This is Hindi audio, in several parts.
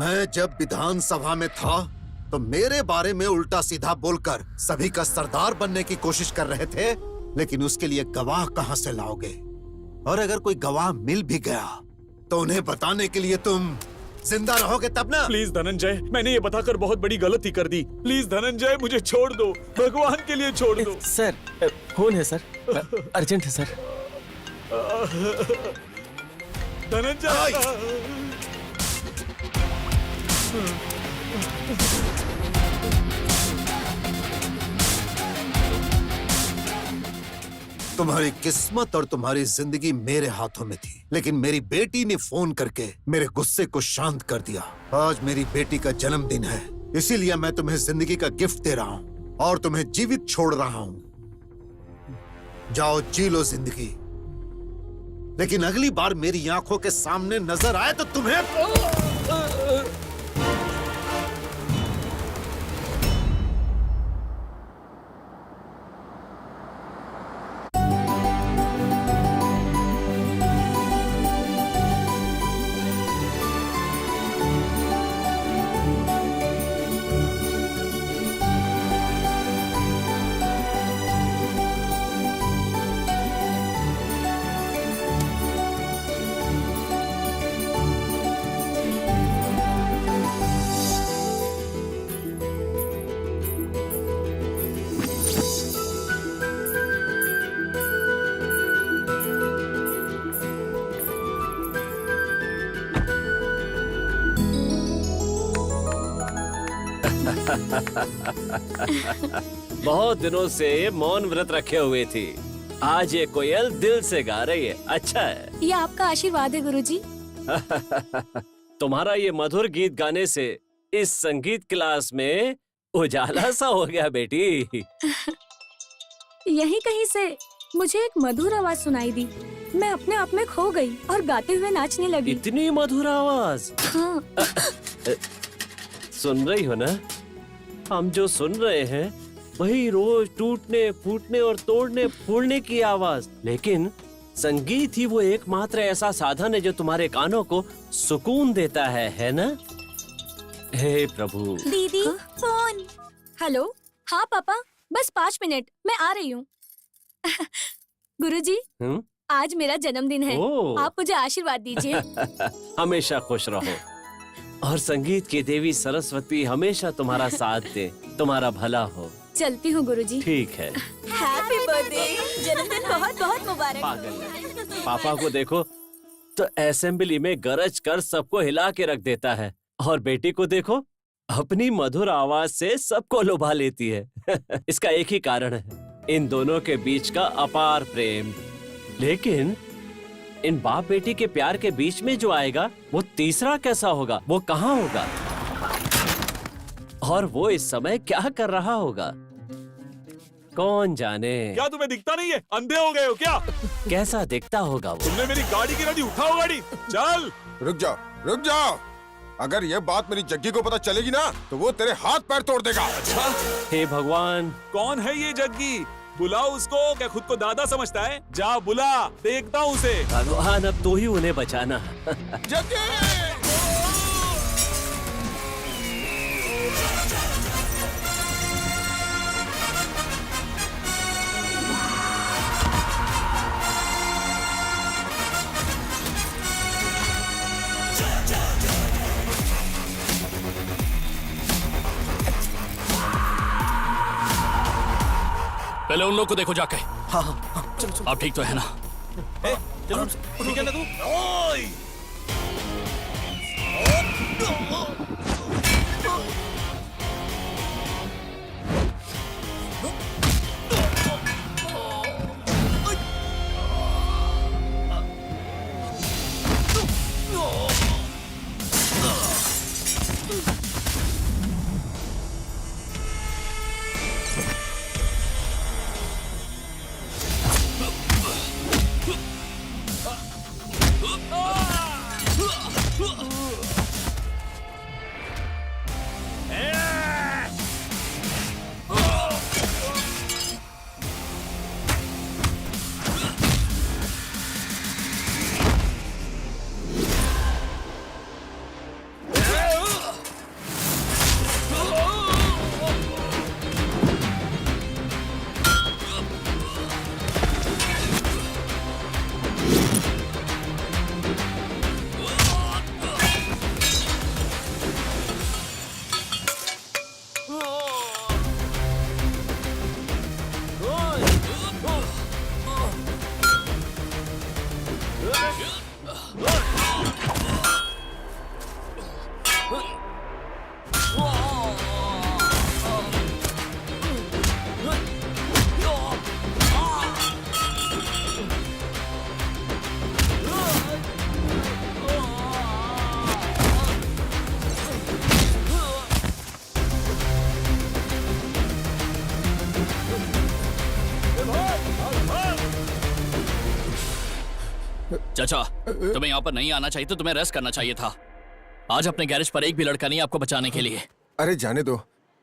मैं जब विधानसभा में था तो मेरे बारे में उल्टा सीधा बोलकर सभी का सरदार बनने की कोशिश कर रहे थे, लेकिन उसके लिए गवाह कहां से लाओगे? और अगर कोई गवाह मिल भी गया तो उन्हें बताने के लिए तुम जिंदा रहोगे तब ना? प्लीज धनंजय, मैंने ये बताकर बहुत बड़ी गलती कर दी। प्लीज धनंजय, मुझे छोड़ दो, भगवान के लिए छोड़ दो। सर, फोन है सर, अर्जेंट है सर। धनंजय, तुम्हारी किस्मत और तुम्हारी जिंदगी मेरे हाथों में थी, लेकिन मेरी बेटी ने फोन करके मेरे गुस्से को शांत कर दिया। आज मेरी बेटी का जन्मदिन है, इसीलिए मैं तुम्हें जिंदगी का गिफ्ट दे रहा हूँ और तुम्हें जीवित छोड़ रहा हूँ। जाओ जी लो जिंदगी, लेकिन अगली बार मेरी आंखों के सामने नजर आए तो तुम्हें बहुत दिनों से मौन व्रत रखे हुए थी, आज ये कोयल दिल से गा रही है। अच्छा है। ये आपका आशीर्वाद है गुरुजी। तुम्हारा ये मधुर गीत गाने से इस संगीत क्लास में उजाला सा हो गया बेटी। यहीं कहीं से मुझे एक मधुर आवाज सुनाई दी। मैं अपने आप में खो गई और गाते हुए नाचने लगी। इतनी मधुर आवाज। हाँ। सुन रही हो ना? हम जो सुन रहे हैं वही रोज टूटने फूटने और तोड़ने फोड़ने की आवाज, लेकिन संगीत ही वो एकमात्र ऐसा साधन है जो तुम्हारे कानों को सुकून देता है ना? हे प्रभु। दीदी, फोन। हेलो। हाँ पापा, बस 5 मिनट, मैं आ रही हूँ। गुरुजी, आज मेरा जन्मदिन है, आप मुझे आशीर्वाद दीजिए। हमेशा खुश रहो और संगीत की देवी सरस्वती हमेशा तुम्हारा साथ दे, तुम्हारा भला हो। चलती हूँ गुरुजी। ठीक है। हैप्पी बर्थडे, जन्मदिन बहुत बहुत मुबारक। पागल। पापा को देखो तो असेंबली में गरज कर सबको हिला के रख देता है, और बेटी को देखो अपनी मधुर आवाज से सबको लुभा लेती है। इसका एक ही कारण है, इन दोनों के बीच का अपार प्रेम। लेकिन इन बाप बेटी के प्यार के बीच में जो आएगा वो तीसरा कैसा होगा? वो कहाँ होगा? और वो इस समय क्या कर रहा होगा? कौन जाने। क्या तुम्हें दिखता नहीं है? अंधे हो गए हो क्या? कैसा दिखता होगा वो? तुमने मेरी गाड़ी गिरा दी, उठाओ गाड़ी, चल। रुक जाओ, रुक जाओ। अगर ये बात मेरी जग्गी को पता चलेगी ना तो वो तेरे हाथ पैर तोड़ देगा। अच्छा? हे भगवान, कौन है ये जग्गी? बुलाओ उसको। क्या खुद को दादा समझता है? जा बुला, देखता हूँ उसे। भगवान अब तू ही उन्हें बचाना। जग्गी! पहले उन लोग को देखो जाके। हाँ हाँ, चलो। आप ठीक तो है ना? चलो, ठीक है ना तू? ओए! चाचा, तुम्हें यहाँ पर नहीं आना चाहिए तो तुम्हें रेस्ट करना चाहिए था। आज अपने गैरेज पर एक भी लड़का नहीं आपको बचाने के लिए। अरे जाने दो,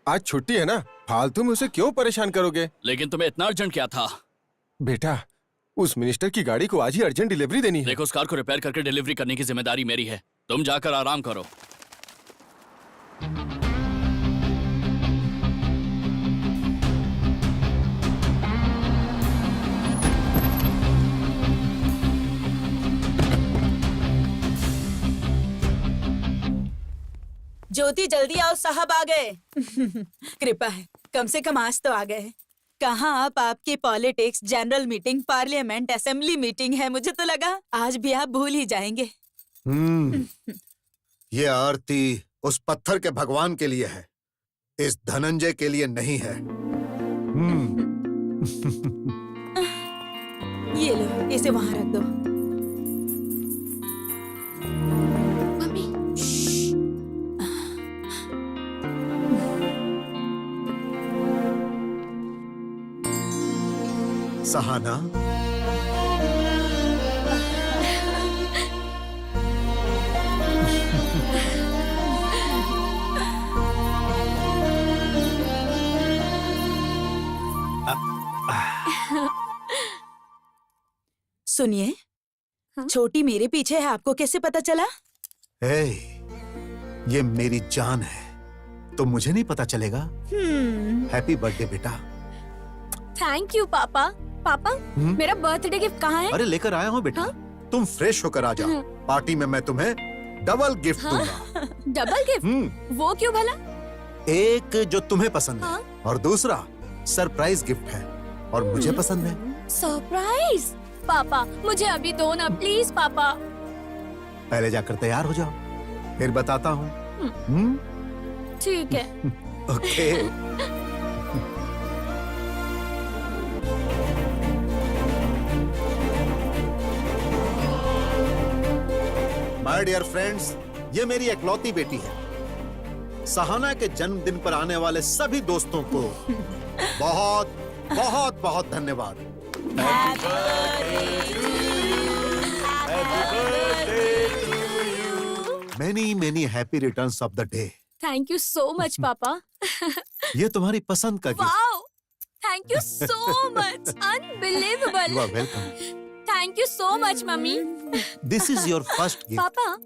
आज छुट्टी है ना, फालतू में उसे क्यों परेशान करोगे? लेकिन तुम्हें इतना अर्जेंट क्या था? बेटा, उस मिनिस्टर की गाड़ी को आज ही अर्जेंट डिलीवरी देनी है। देखो, उस कार को रिपेयर करके डिलीवरी करने की जिम्मेदारी मेरी है। तुम जाकर आराम करो। ज्योति, जल्दी आओ, साहब आ गए। कृपा है, कम से कम आज तो आ गए। कहाँ आप? आपकी politics, general meeting, parliament, assembly meeting है। मुझे तो लगा आज भी आप भूल ही जाएंगे। ये आरती उस पत्थर के भगवान के लिए है, इस धनंजय के लिए नहीं है। ये लो, इसे वहाँ रख दो। मम्मी, सहाना, सुनिए, हाँ? छोटी मेरे पीछे है, आपको कैसे पता चला? हे, ये मेरी जान है, तो मुझे नहीं पता चलेगा? हैप्पी बर्थडे बेटा। थैंक यू पापा। पापा, मेरा बर्थडे गिफ्ट कहाँ है? अरे लेकर आया हूँ बेटा। तुम फ्रेश होकर आ जाओ, पार्टी में मैं तुम्हें डबल गिफ्ट दूंगा। Double gift? वो क्यों भला? एक जो तुम्हें पसंद है, हाँ? और दूसरा सरप्राइज गिफ्ट है और मुझे पसंद है। सरप्राइज? पापा, मुझे अभी दो ना प्लीज पापा। पहले जाकर तैयार हो जाओ, फिर बताता हूँ। ठीक है। ओके। माय डियर फ्रेंड्स, ये मेरी इकलौती बेटी है। सहाना के जन्मदिन पर आने वाले सभी दोस्तों को बहुत बहुत बहुत धन्यवाद। Many many happy returns of the day. Thank you so much पापा। ये तुम्हारी पसंद का gift. Wow, thank you so much, unbelievable. You are welcome. Thank you so much मम्मी। This is your first gift. पापा,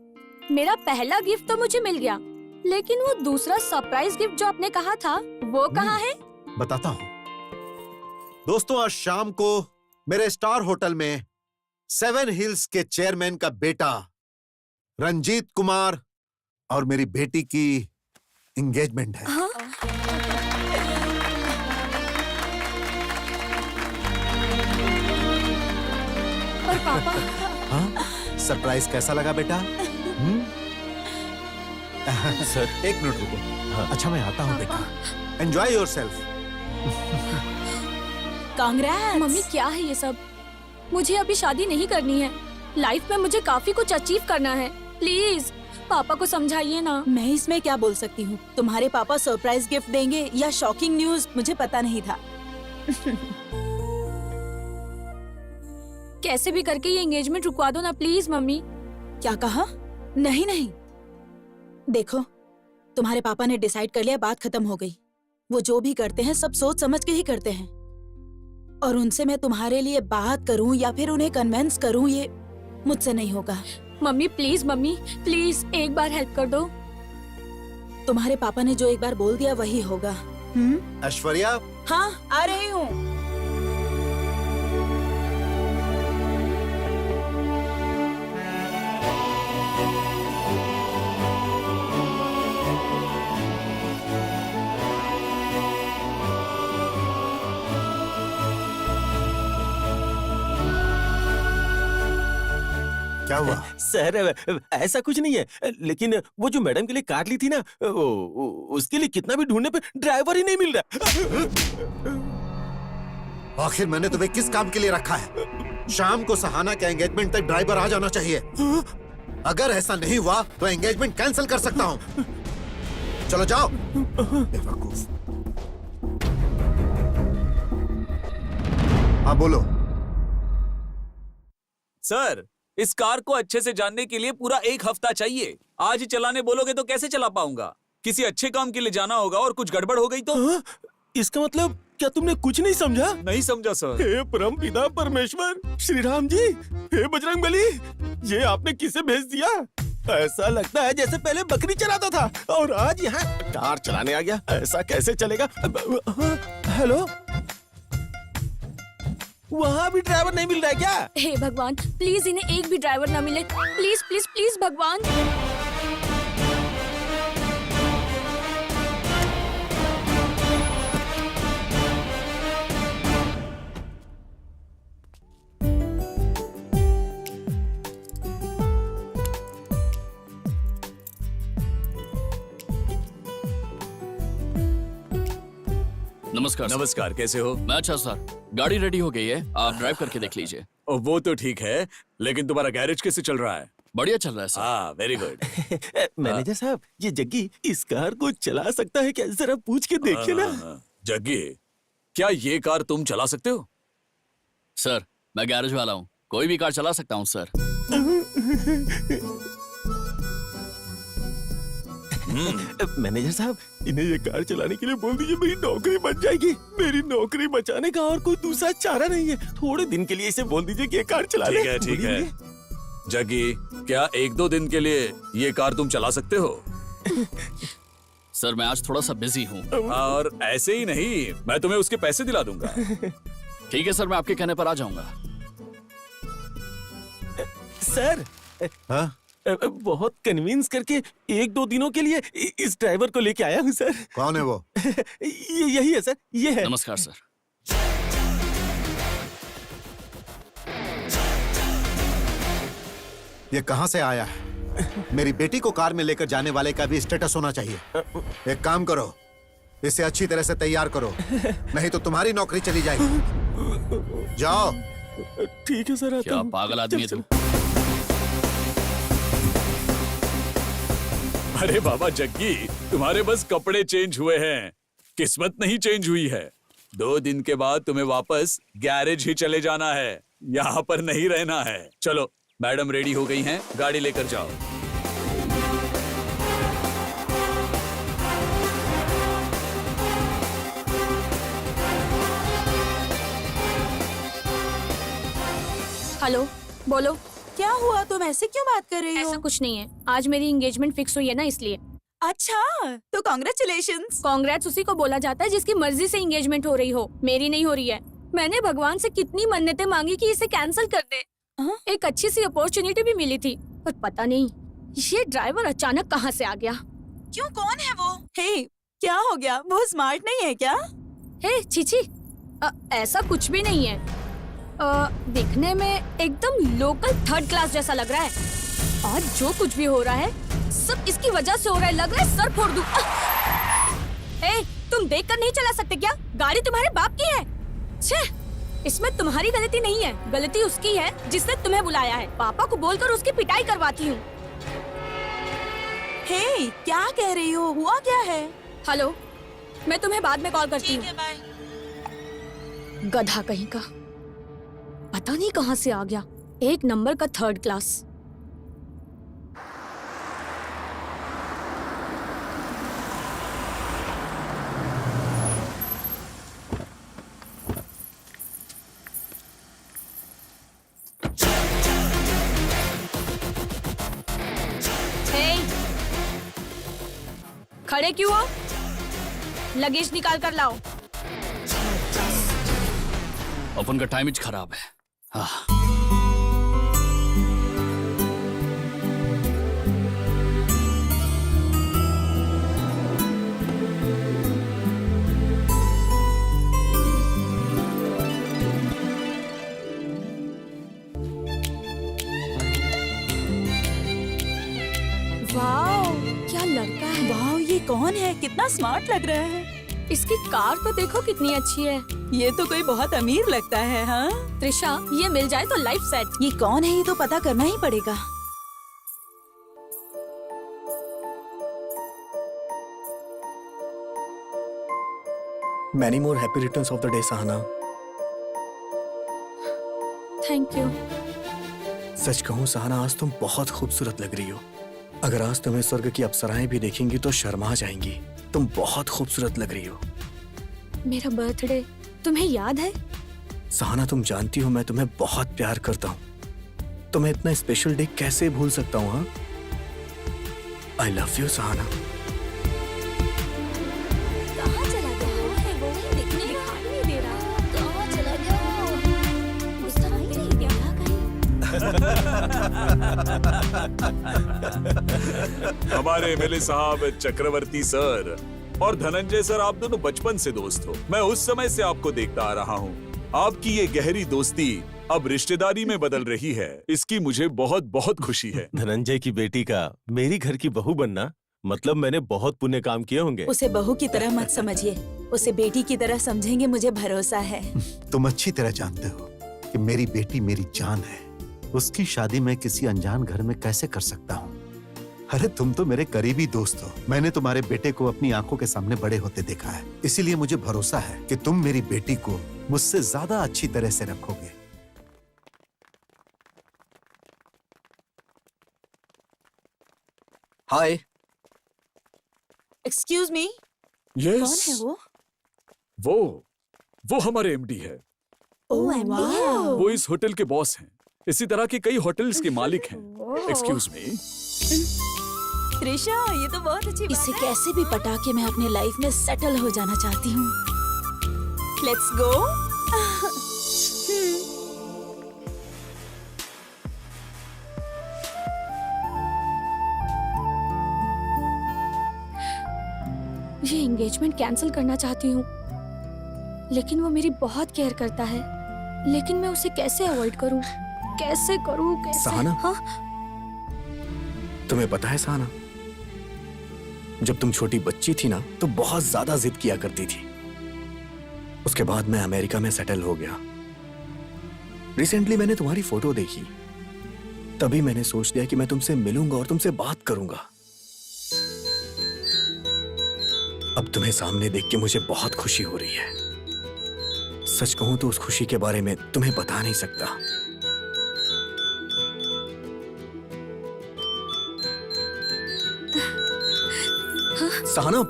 मेरा पहला गिफ्ट तो मुझे मिल गया, लेकिन वो दूसरा सरप्राइज गिफ्ट जो आपने कहा था, वो कहाँ है? बताता हूँ। दोस्तों, आज शाम को मेरे स्टार होटल में 7 हिल्स के चेयरमैन का बेटा रंजीत कुमार और मेरी बेटी की एंगेजमेंट है। हाँ? पर पापा, हाँ? सरप्राइज कैसा लगा बेटा? सर, एक मिनट रुको। अच्छा, मैं आता हूँ बेटा। Enjoy yourself. कांग्रेस। मम्मी क्या है ये सब? मुझे अभी शादी नहीं करनी है। लाइफ में मुझे काफी कुछ अचीव करना है। प्लीज पापा को समझाइए ना। मैं इसमें क्या बोल सकती हूँ? तुम्हारे पापा सरप्राइज गिफ्ट देंगे या शॉकिंग न्यूज, मुझे पता नहीं था। कैसे भी करके ये एंगेजमेंट रुकवा दो ना प्लीज मम्मी। क्या कहा? नहीं नहीं, देखो, तुम्हारे पापा ने डिसाइड कर लिया, बात खत्म हो गई। वो जो भी करते हैं सब सोच समझ के ही करते हैं, और उनसे मैं तुम्हारे लिए बात करूं या फिर उन्हें कन्विंस करूं, ये मुझसे नहीं होगा। मम्मी प्लीज एक बार हेल्प कर दो। तुम्हारे पापा ने जो एक बार बोल दिया वही होगा। ऐश्वर्या, हाँ, आ रही हूँ। क्या हुआ? सर ऐसा कुछ नहीं है, लेकिन वो जो मैडम के लिए कार ली थी ना, उसके लिए कितना भी ढूंढने पे ड्राइवर ही नहीं मिल रहा। आखिर मैंने तुम्हें किस काम के लिए रखा है? शाम को सहाना के एंगेजमेंट तक ड्राइवर आ जाना चाहिए। अगर ऐसा नहीं हुआ तो एंगेजमेंट कैंसिल कर सकता हूँ। चलो जाओ। बेवकूफ। हाँ बोलो। सर, इस कार को अच्छे से जानने के लिए पूरा 1 हफ्ता चाहिए। आज ही चलाने बोलोगे तो कैसे चला पाऊंगा? किसी अच्छे काम के लिए जाना होगा और कुछ गड़बड़ हो गई तो? इसका मतलब क्या तुमने कुछ नहीं समझा? नहीं समझा सर। हे परम पिता परमेश्वर, श्री राम जी, हे बजरंगबली, ये आपने किसे भेज दिया? ऐसा लगता है जैसे पहले बकरी चलाता था और आज यहाँ कार चलाने आ गया। ऐसा कैसे चलेगा? हेलो, वहाँ भी ड्राइवर नहीं मिल रहा है क्या? हे भगवान, प्लीज इन्हें एक भी ड्राइवर ना मिले। प्लीज प्लीज प्लीज भगवान। नमस्कार सर। नमस्कार, कैसे हो? मैं अच्छा सर, गाड़ी रेडी हो गई है, आप ड्राइव करके देख लीजिए। वो तो ठीक है, लेकिन तुम्हारा गैरेज कैसे चल रहा है? बढ़िया चल रहा है सर। हाँ, वेरी गुड। मैनेजर साहब, ये जग्गी इस कार को चला सकता है क्या? जरा पूछ के देखिए ना। जग्गी, क्या ये कार तुम चला सकते हो? सर, मैं गैरेज वाला हूँ, कोई भी कार चला सकता हूँ सर। मैनेजर साहब, इन्हें ये कार चलाने के लिए बोल दीजिए, मेरी नौकरी बच जाएगी। मेरी नौकरी बचाने का और कोई दूसरा चारा नहीं है। थोड़े दिन के लिए इसे बोल दीजिए कि ये कार चला ले। ठीक है, ठीक है। जग्गी, क्या 1-2 दिन के लिए ये कार तुम चला सकते हो? सर, मैं आज थोड़ा सा बिजी हूँ। और ऐसे ही नहीं, मैं तुम्हें उसके पैसे दिला दूंगा। ठीक है सर, मैं आपके कहने पर आ जाऊंगा। सर, हाँ? बहुत कन्विंस करके 1-2 दिनों के लिए इस ड्राइवर को लेके आया हूँ सर। कौन है वो? यही है सर, ये है। नमस्कार सर। ये कहाँ से आया है? मेरी बेटी को कार में लेकर जाने वाले का भी स्टेटस होना चाहिए। एक काम करो, इसे अच्छी तरह से तैयार करो, नहीं तो तुम्हारी नौकरी चली जाएगी। जाओ। ठीक है सर। क्या पागल आदमी है तुम? अरे बाबा जग्गी, तुम्हारे बस कपड़े चेंज हुए हैं, किस्मत नहीं चेंज हुई है। 2 दिन के बाद तुम्हें वापस गैरेज ही चले जाना है, यहाँ पर नहीं रहना है। चलो, मैडम रेडी हो गई हैं, गाड़ी लेकर जाओ। हेलो, बोलो। क्या हुआ? तुम ऐसे क्यों बात कर रही हो? ऐसा कुछ नहीं है, आज मेरी एंगेजमेंट फिक्स हुई है ना, इसलिए। अच्छा, तो कॉन्ग्रेचुलेशंस। कांग्रेट्स उसी को बोला जाता है जिसकी मर्जी से एंगेजमेंट हो रही हो। मेरी नहीं हो रही है। मैंने भगवान से कितनी मन्नतें मांगी कि इसे कैंसिल कर दे। एक अच्छी सी अपॉर्चुनिटी भी मिली थी, पर पता नहीं ये ड्राइवर अचानक कहाँ से आ गया। क्यों, कौन है वो? हे, क्या हो गया? वो स्मार्ट नहीं है क्या? हे चीची, ऐसा कुछ भी नहीं है। दिखने में एकदम लोकल 3rd क्लास जैसा लग रहा है। और जो कुछ भी हो रहा है सब इसकी वजह से हो रहा है। लग रहा है सर फोड़ दूं। तुम देखकर नहीं चला सकते क्या? गाड़ी तुम्हारे बाप की है। छे, इसमें तुम्हारी गलती नहीं है, गलती उसकी है जिसने तुम्हें बुलाया है। पापा को बोलकर उसकी पिटाई करवाती हूँ। हे, क्या कह रही हो? हुआ क्या है? हेलो, मैं तुम्हें बाद में कॉल करती हूँ। गधा कहीं का, पता नहीं कहाँ से आ गया। 1 नंबर का 3rd क्लास। खड़े क्यों हो? लगेज निकाल कर लाओ। अपन का टाइम खराब है। हाँ। वाओ, क्या लड़का है। वाह, ये कौन है? कितना स्मार्ट लग रहा है। इसकी कार तो देखो कितनी अच्छी है। ये तो कोई बहुत अमीर लगता है। हाँ, त्रिशा, ये मिल जाए तो लाइफ सेट। ये कौन है? ये तो पता करना ही पड़ेगा। Many more happy returns of the day, Sahana. Thank you. सच कहूँ सहाना, आज तुम बहुत खूबसूरत लग रही हो। अगर आज तुम्हें स्वर्ग की अप्सराएं भी देखेंगी तो शर्मा जाएंगी। तुम बहुत खूबसूरत लग रही हो। मेरा बर्थडे तुम्हें याद है? सहाना, तुम जानती हो मैं तुम्हें बहुत प्यार करता हूँ। तुम्हें इतना स्पेशल डे कैसे भूल सकता हूँ? हाँ, आई लव यू सहाना। कहाँ चला गया है वो? दिखाई नहीं दे रहा। कहाँ चला गया? दिखाई नहीं दे रहा कहीं। हमारे एमएलए साहब, चक्रवर्ती सर और धनंजय सर, आप दोनों बचपन से दोस्त हो। मैं उस समय से आपको देखता आ रहा हूँ। आपकी ये गहरी दोस्ती अब रिश्तेदारी में बदल रही है, इसकी मुझे बहुत बहुत खुशी है। धनंजय की बेटी का मेरी घर की बहू बनना मतलब मैंने बहुत पुण्य काम किए होंगे। उसे बहू की तरह मत समझिए, उसे बेटी की तरह समझेंगे, मुझे भरोसा है। तुम अच्छी तरह जानते हो कि मेरी बेटी मेरी जान है। उसकी शादी मैं किसी अनजान घर में कैसे कर सकता हूँ? अरे तुम तो मेरे करीबी दोस्त हो। मैंने तुम्हारे बेटे को अपनी आंखों के सामने बड़े होते देखा है, इसीलिए मुझे भरोसा है कि तुम मेरी बेटी को मुझसे ज्यादा अच्छी तरह से रखोगे। हाय। एक्सक्यूज मी, यस, कौन है वो? वो हमारे एमडी है। ओह वाह। वो इस होटल के बॉस हैं। इसी तरह के कई होटल्स के मालिक हैं। Excuse me. त्रिशा, ये तो बहुत अच्छी बात है। इसे कैसे भी पटा के मैं अपने लाइफ में सेटल हो जाना चाहती हूँ। Let's go. ये एंगेजमेंट कैंसिल करना चाहती हूँ, लेकिन वो मेरी बहुत केयर करता है। लेकिन मैं उसे कैसे अवॉइड करूँ? कैसे करूँ? कैसे? सहाना? हाँ? तुम्हें पता है सहाना, जब तुम छोटी बच्ची थी ना तो बहुत ज्यादा जिद किया करती थी। उसके बाद मैं अमेरिका में सेटल हो गया। रिसेंटली मैंने तुम्हारी फोटो देखी, तभी मैंने सोच लिया कि मैं तुमसे मिलूंगा और तुमसे बात करूंगा। अब तुम्हें सामने देख के मुझे बहुत खुशी हो रही है। सच कहूं तो उस खुशी के बारे में तुम्हें बता नहीं सकता। सहाना,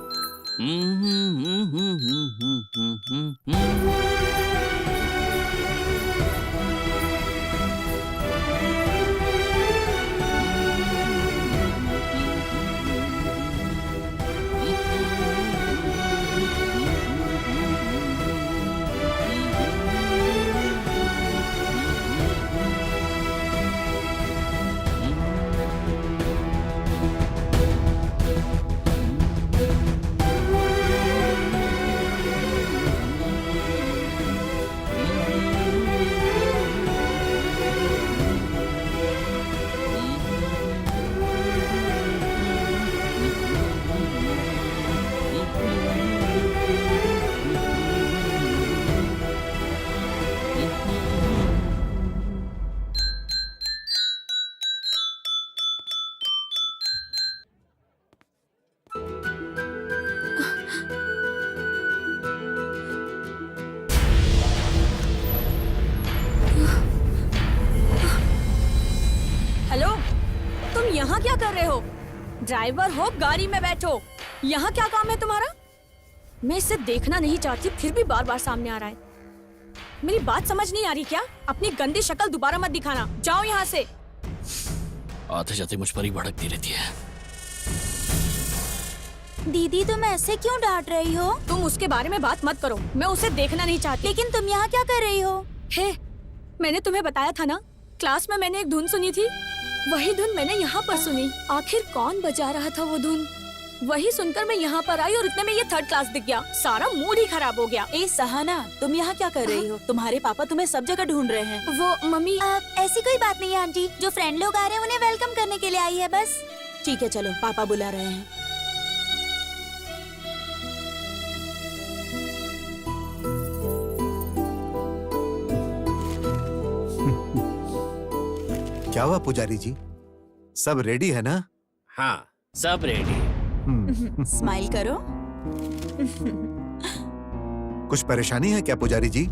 हेलो, तुम यहाँ क्या कर रहे हो? ड्राइवर हो, गाड़ी में बैठो। यहाँ क्या काम है तुम्हारा? मैं इसे देखना नहीं चाहती, फिर भी बार बार सामने आ रहा है। मेरी बात समझ नहीं आ रही क्या? अपनी गंदी शक्ल दोबारा मत दिखाना। जाओ यहाँ से। आते जाते मुझ पर ही भड़कती रहती है। दीदी, तुम ऐसे क्यों डांट रही हो? तुम उसके बारे में बात मत करो, मैं उसे देखना नहीं चाहती। लेकिन तुम यहाँ क्या कर रही हो? हे, मैंने तुम्हें बताया था ना, क्लास में मैंने एक धुन सुनी थी, वही धुन मैंने यहाँ पर सुनी। आखिर कौन बजा रहा था वो धुन? वही सुनकर मैं यहाँ पर आई और इतने में ये थर्ड क्लास दिख गया। सारा मूड ही खराब हो गया। ए सहाना, तुम यहाँ क्या कर रही हो? तुम्हारे पापा तुम्हें सब जगह ढूंढ रहे हैं। वो मम्मी, ऐसी कोई बात नहीं है आंटी, जो फ्रेंड लोग आ रहे हैं उन्हें वेलकम करने के लिए आई है बस। ठीक है चलो, पापा बुला रहे हैं। क्या हुआ पुजारी जी, सब रेडी है ना? हाँ, सब रेडी। स्माइल करो। कुछ परेशानी है क्या पुजारी जी?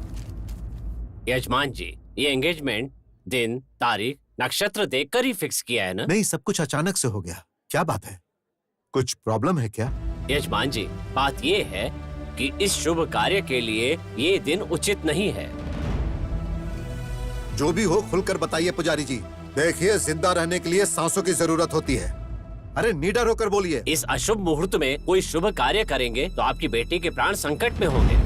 यजमान जी, ये एंगेजमेंट दिन, तारीख, नक्षत्र देखकर ही फिक्स किया है ना? नहीं, सब कुछ अचानक से हो गया। क्या बात है, कुछ प्रॉब्लम है क्या? यजमान जी, बात ये है कि इस शुभ कार्य के लिए ये दिन उचित नहीं है। जो भी हो खुलकर बताइए पुजारी जी। देखिए, जिंदा रहने के लिए सांसों की जरूरत होती है। अरे निडर होकर बोलिए। इस अशुभ मुहूर्त में कोई शुभ कार्य करेंगे तो आपकी बेटी के प्राण संकट में होंगे।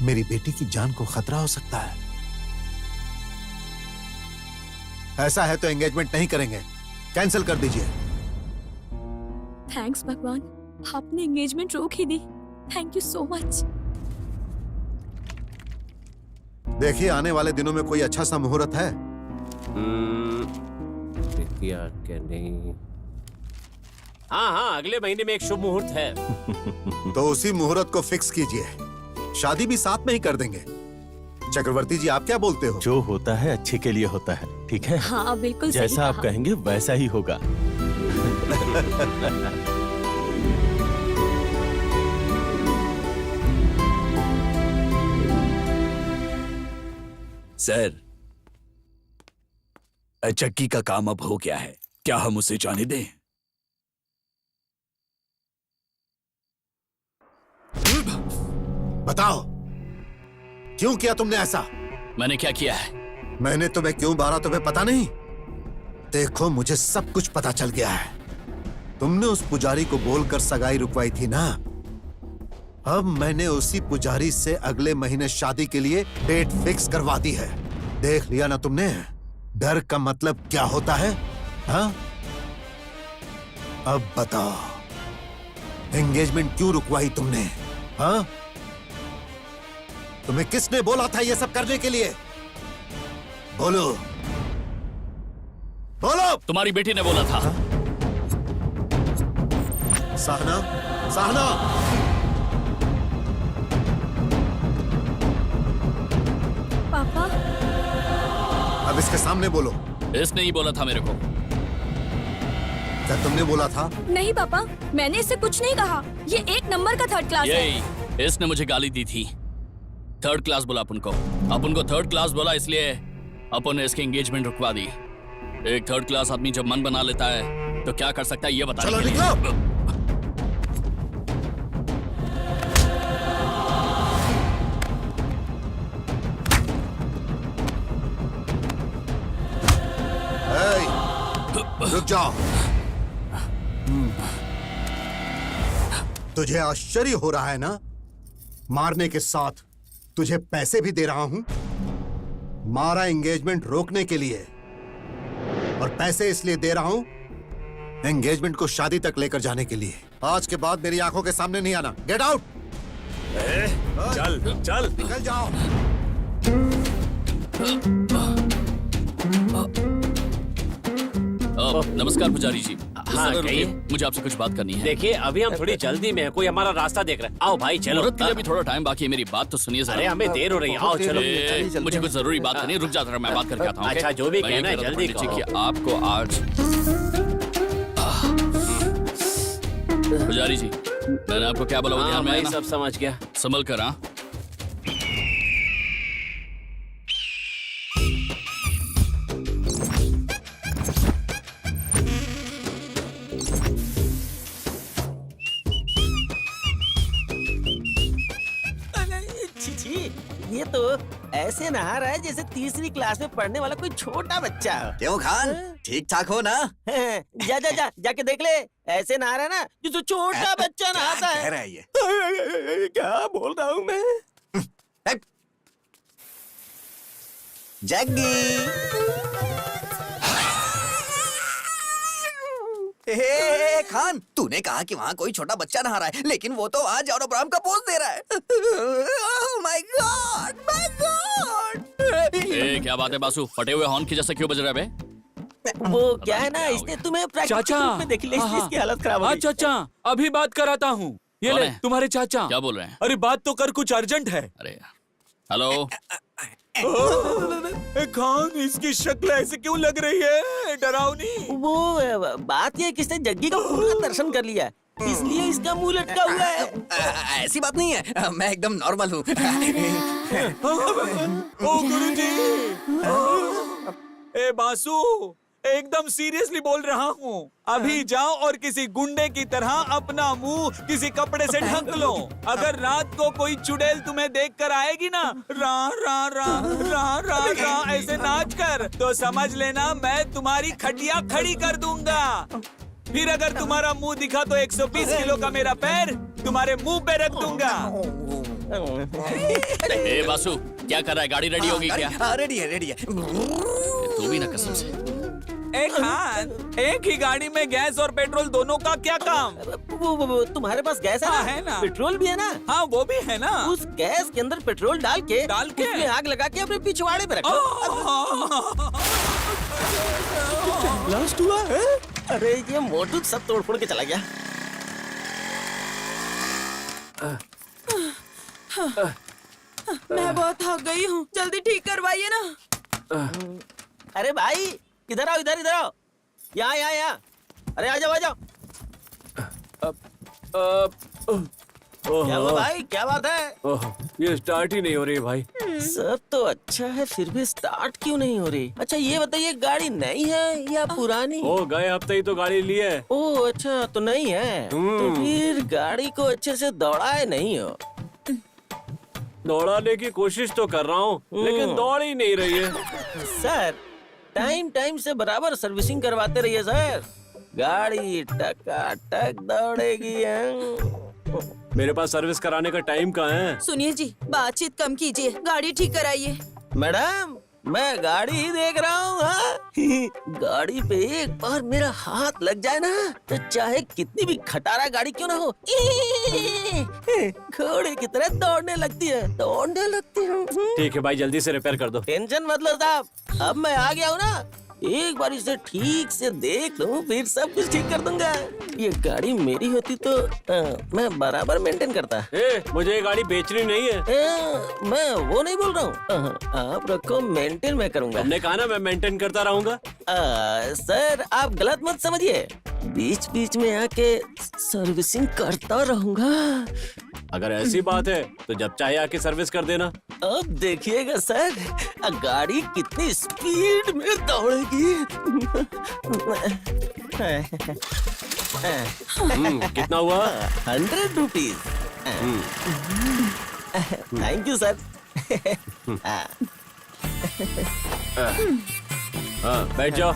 मेरी बेटी की जान को खतरा हो सकता है। ऐसा है तो एंगेजमेंट नहीं करेंगे, कैंसिल कर दीजिए। थैंक्स भगवान, आपने एंगेजमेंट रोक ही दी। Thank you so much. देखिए, आने वाले दिनों में कोई अच्छा सा मुहूर्त है? क्या नहीं। हाँ हाँ, अगले महीने में एक शुभ मुहूर्त है। तो उसी मुहूर्त को फिक्स कीजिए, शादी भी साथ में ही कर देंगे। चक्रवर्ती जी, आप क्या बोलते हो? जो होता है अच्छे के लिए होता है, ठीक है? हाँ बिल्कुल सही जैसा आप कहा। कहेंगे वैसा ही होगा। सर, चक्की का काम अब हो गया है, क्या हम उसे जाने दें? बताओ, क्यों किया तुमने ऐसा? मैंने क्या किया है? मैंने तुम्हें क्यों मारा तुम्हें पता नहीं? देखो, मुझे सब कुछ पता चल गया है। तुमने उस पुजारी को बोलकर सगाई रुकवाई थी ना? अब मैंने उसी पुजारी से अगले महीने शादी के लिए डेट फिक्स करवा दी है। देख लिया ना तुमने? डर का मतलब क्या होता है? हाँ? अब बताओ, एंगेजमेंट क्यों रुकवाई तुमने? हाँ? तुम्हें किसने बोला था ये सब करने के लिए? बोलो, बोलो। तुम्हारी बेटी ने बोला था। सहना, सहना, पापा, अब इसके सामने बोलो। इसने ही बोला था मेरे को। क्या तुमने बोला था? नहीं पापा, मैंने इससे कुछ नहीं कहा। ये एक नंबर का थर्ड क्लास है। यही, इसने मुझे गाली दी थी। थर्ड क्लास बोला अपन को थर्ड क्लास बोला, इसलिए अपन ने इसकी एंगेजमेंट रुकवा दी। एक थर्ड क्लास आदमी जब मन बना लेता है तो क्या कर सकता है ये बता। चलो निकलो। रुक जाओ। तुझे आश्चर्य हो रहा है ना? मारने के साथ तुझे पैसे भी दे रहा हूं। मारा एंगेजमेंट रोकने के लिए, और पैसे इसलिए दे रहा हूं एंगेजमेंट को शादी तक लेकर जाने के लिए। आज के बाद मेरी आंखों के सामने नहीं आना। Get out. चल चल, निकल जाओ। नमस्कार पुजारी जी। हाँ, जरा कहिए। रुकिए, मुझे आपसे कुछ बात करनी है। देखिए, अभी हम थोड़ी जल्दी में है, कोई हमारा रास्ता देख रहा है। आओ भाई चलो। मुहूर्त के लिए भी थोड़ा टाइम बाकी है, मेरी बात तो सुनिए जरा। अरे हमें देर हो रही है, आओ चलो। मुझे कुछ जरूरी बात करनी है, रुक जाता, मैं बात करके आता हूँ। अच्छा, जो भी मैं ये कहना है कह रहा था जल्दी पंडित जी कहो। कि आपको आज पुजारी जी, मैंने आपको क्या बोला वो हाँ ध्यान में भाई, आया ना? सब समझ गया। संभल कर। हाँ, ये तो ऐसे नहा रहा है जैसे तीसरी क्लास में पढ़ने वाला कोई छोटा बच्चा हो। क्यों खान, ठीक ठाक हो ना? जा जा जा जाके देख ले, ऐसे नहा रहा है ना जैसे छोटा बच्चा नहाता क्या कह है। रहा है ये? क्या बोल रहा हूँ मैं? जग्गी, हे खान, तूने कहा कि वहाँ कोई छोटा बच्चा नहा रहा है, लेकिन वो तो वहाँ जॉन अब्राहम का पोज दे रहा है। Oh my god, my god. ए, क्या बात है बासु, फटे हुए हॉर्न की जैसे क्यों बज रहे बे? वो क्या है ना, इसने तुम्हें प्रैक्टिकल चाचा। रूप में देख लिया, इसकी हालत खराब हो हाँ गई। चाचा, अभी बात कराता हूँ। ये कौन ले है? तुम्हारे चाचा। क्या बोल रहे हैं? अरे बात तो कर, कुछ अर्जेंट है। अरे हेलो, खान, इसकी शक्ल ऐसे क्यों लग रही है, डरावनी? वो बात ये है कि इसने जग्गी का पूरा दर्शन कर लिया, इसलिए इसका मुंह लटका हुआ है। ऐसी बात नहीं है, मैं एकदम नॉर्मल हूँ। ओ गुरुजी, ए बासु, एकदम सीरियसली बोल रहा हूँ। अभी जाओ और किसी गुंडे की तरह अपना मुंह किसी कपड़े से ढक लो। अगर रात को कोई चुड़ैल तुम्हें देख कर आएगी ना, रा रा रा रा रा रा ऐसे नाच कर, तो समझ लेना मैं तुम्हारी खटिया खड़ी कर दूंगा। फिर अगर तुम्हारा मुंह दिखा तो 120 किलो का मेरा पैर तुम्हारे मुंह पे रख दूंगा। ए बासु, क्या कर रहा है? गाड़ी रेडी होगी क्या? हाँ, रेडी है, रेडी है। तू भी ना कसम से। एक खान, एक ही गाड़ी में गैस और पेट्रोल दोनों का क्या काम? वो तुम्हारे पास गैस है हाँ, ना? है ना। पेट्रोल भी है ना? हाँ वो भी है ना। उस गैस के अंदर पेट्रोल डाल के उसमें आग लगा के अपने पिछवाड़े पे रखो। ब्लास्ट हुआ है? अरे ये मोटू सब तोड़ फोड़ के चला गया। मैं बहुत थक गई हूँ, जल्दी ठीक करवाइए ना। अरे भाई इधर आओ, इधर इधर आओ, यहाँ यहाँ यहाँ। अरे आ जाओ आ जाओ। क्या हुआ भाई, क्या बात है? ओह, ये स्टार्ट ही नहीं हो रही भाई। सब तो अच्छा है, फिर भी स्टार्ट क्यों नहीं हो रही? अच्छा ये बताइए, गाड़ी नई है या पुरानी? ओ, गए हफ्ते ही तो गाड़ी ली है। ओह अच्छा, तो नहीं है। तो फिर गाड़ी को अच्छे से दौड़ाए नहीं हो? दौड़ाने की कोशिश तो कर रहा हूँ, लेकिन दौड़ ही नहीं रही है। सर टाइम टाइम से बराबर सर्विसिंग करवाते रहिए सर, गाड़ी टकाटक दौड़ेगी। मेरे पास सर्विस कराने का टाइम कहाँ है? सुनिए जी, बातचीत कम कीजिए, गाड़ी ठीक कराइए। मैडम मैं गाड़ी ही देख रहा हूँ। हाँ? गाड़ी पे एक बार मेरा हाथ लग जाए ना, तो चाहे कितनी भी खटारा गाड़ी क्यों ना हो, घोड़े की तरह दौड़ने लगती है, दौड़ने लगती है। ठीक है भाई, जल्दी से रिपेयर कर दो। टेंशन मत लो साहब, अब मैं आ गया हूँ ना, एक बार इसे ठीक से देख लूं, फिर सब कुछ ठीक कर दूंगा। ये गाड़ी मेरी होती तो मैं बराबर मेंटेन करता। मुझे ये गाड़ी बेचनी नहीं है। मैं वो नहीं बोल रहा हूँ, आप रखो, मेंटेन मैं करूंगा। हमने कहा ना मैं मेंटेन करता रहूंगा। सर आप गलत मत समझिए, बीच बीच में आके सर्विसिंग करता रहूंगा। अगर ऐसी बात है तो जब चाहे आके सर्विस कर देना। अब देखिएगा सर, गाड़ी कितनी स्पीड में दौड़ेगी। कितना हुआ? 100 रुपीज। Thank you sir. हाँ, बैठ जाओ।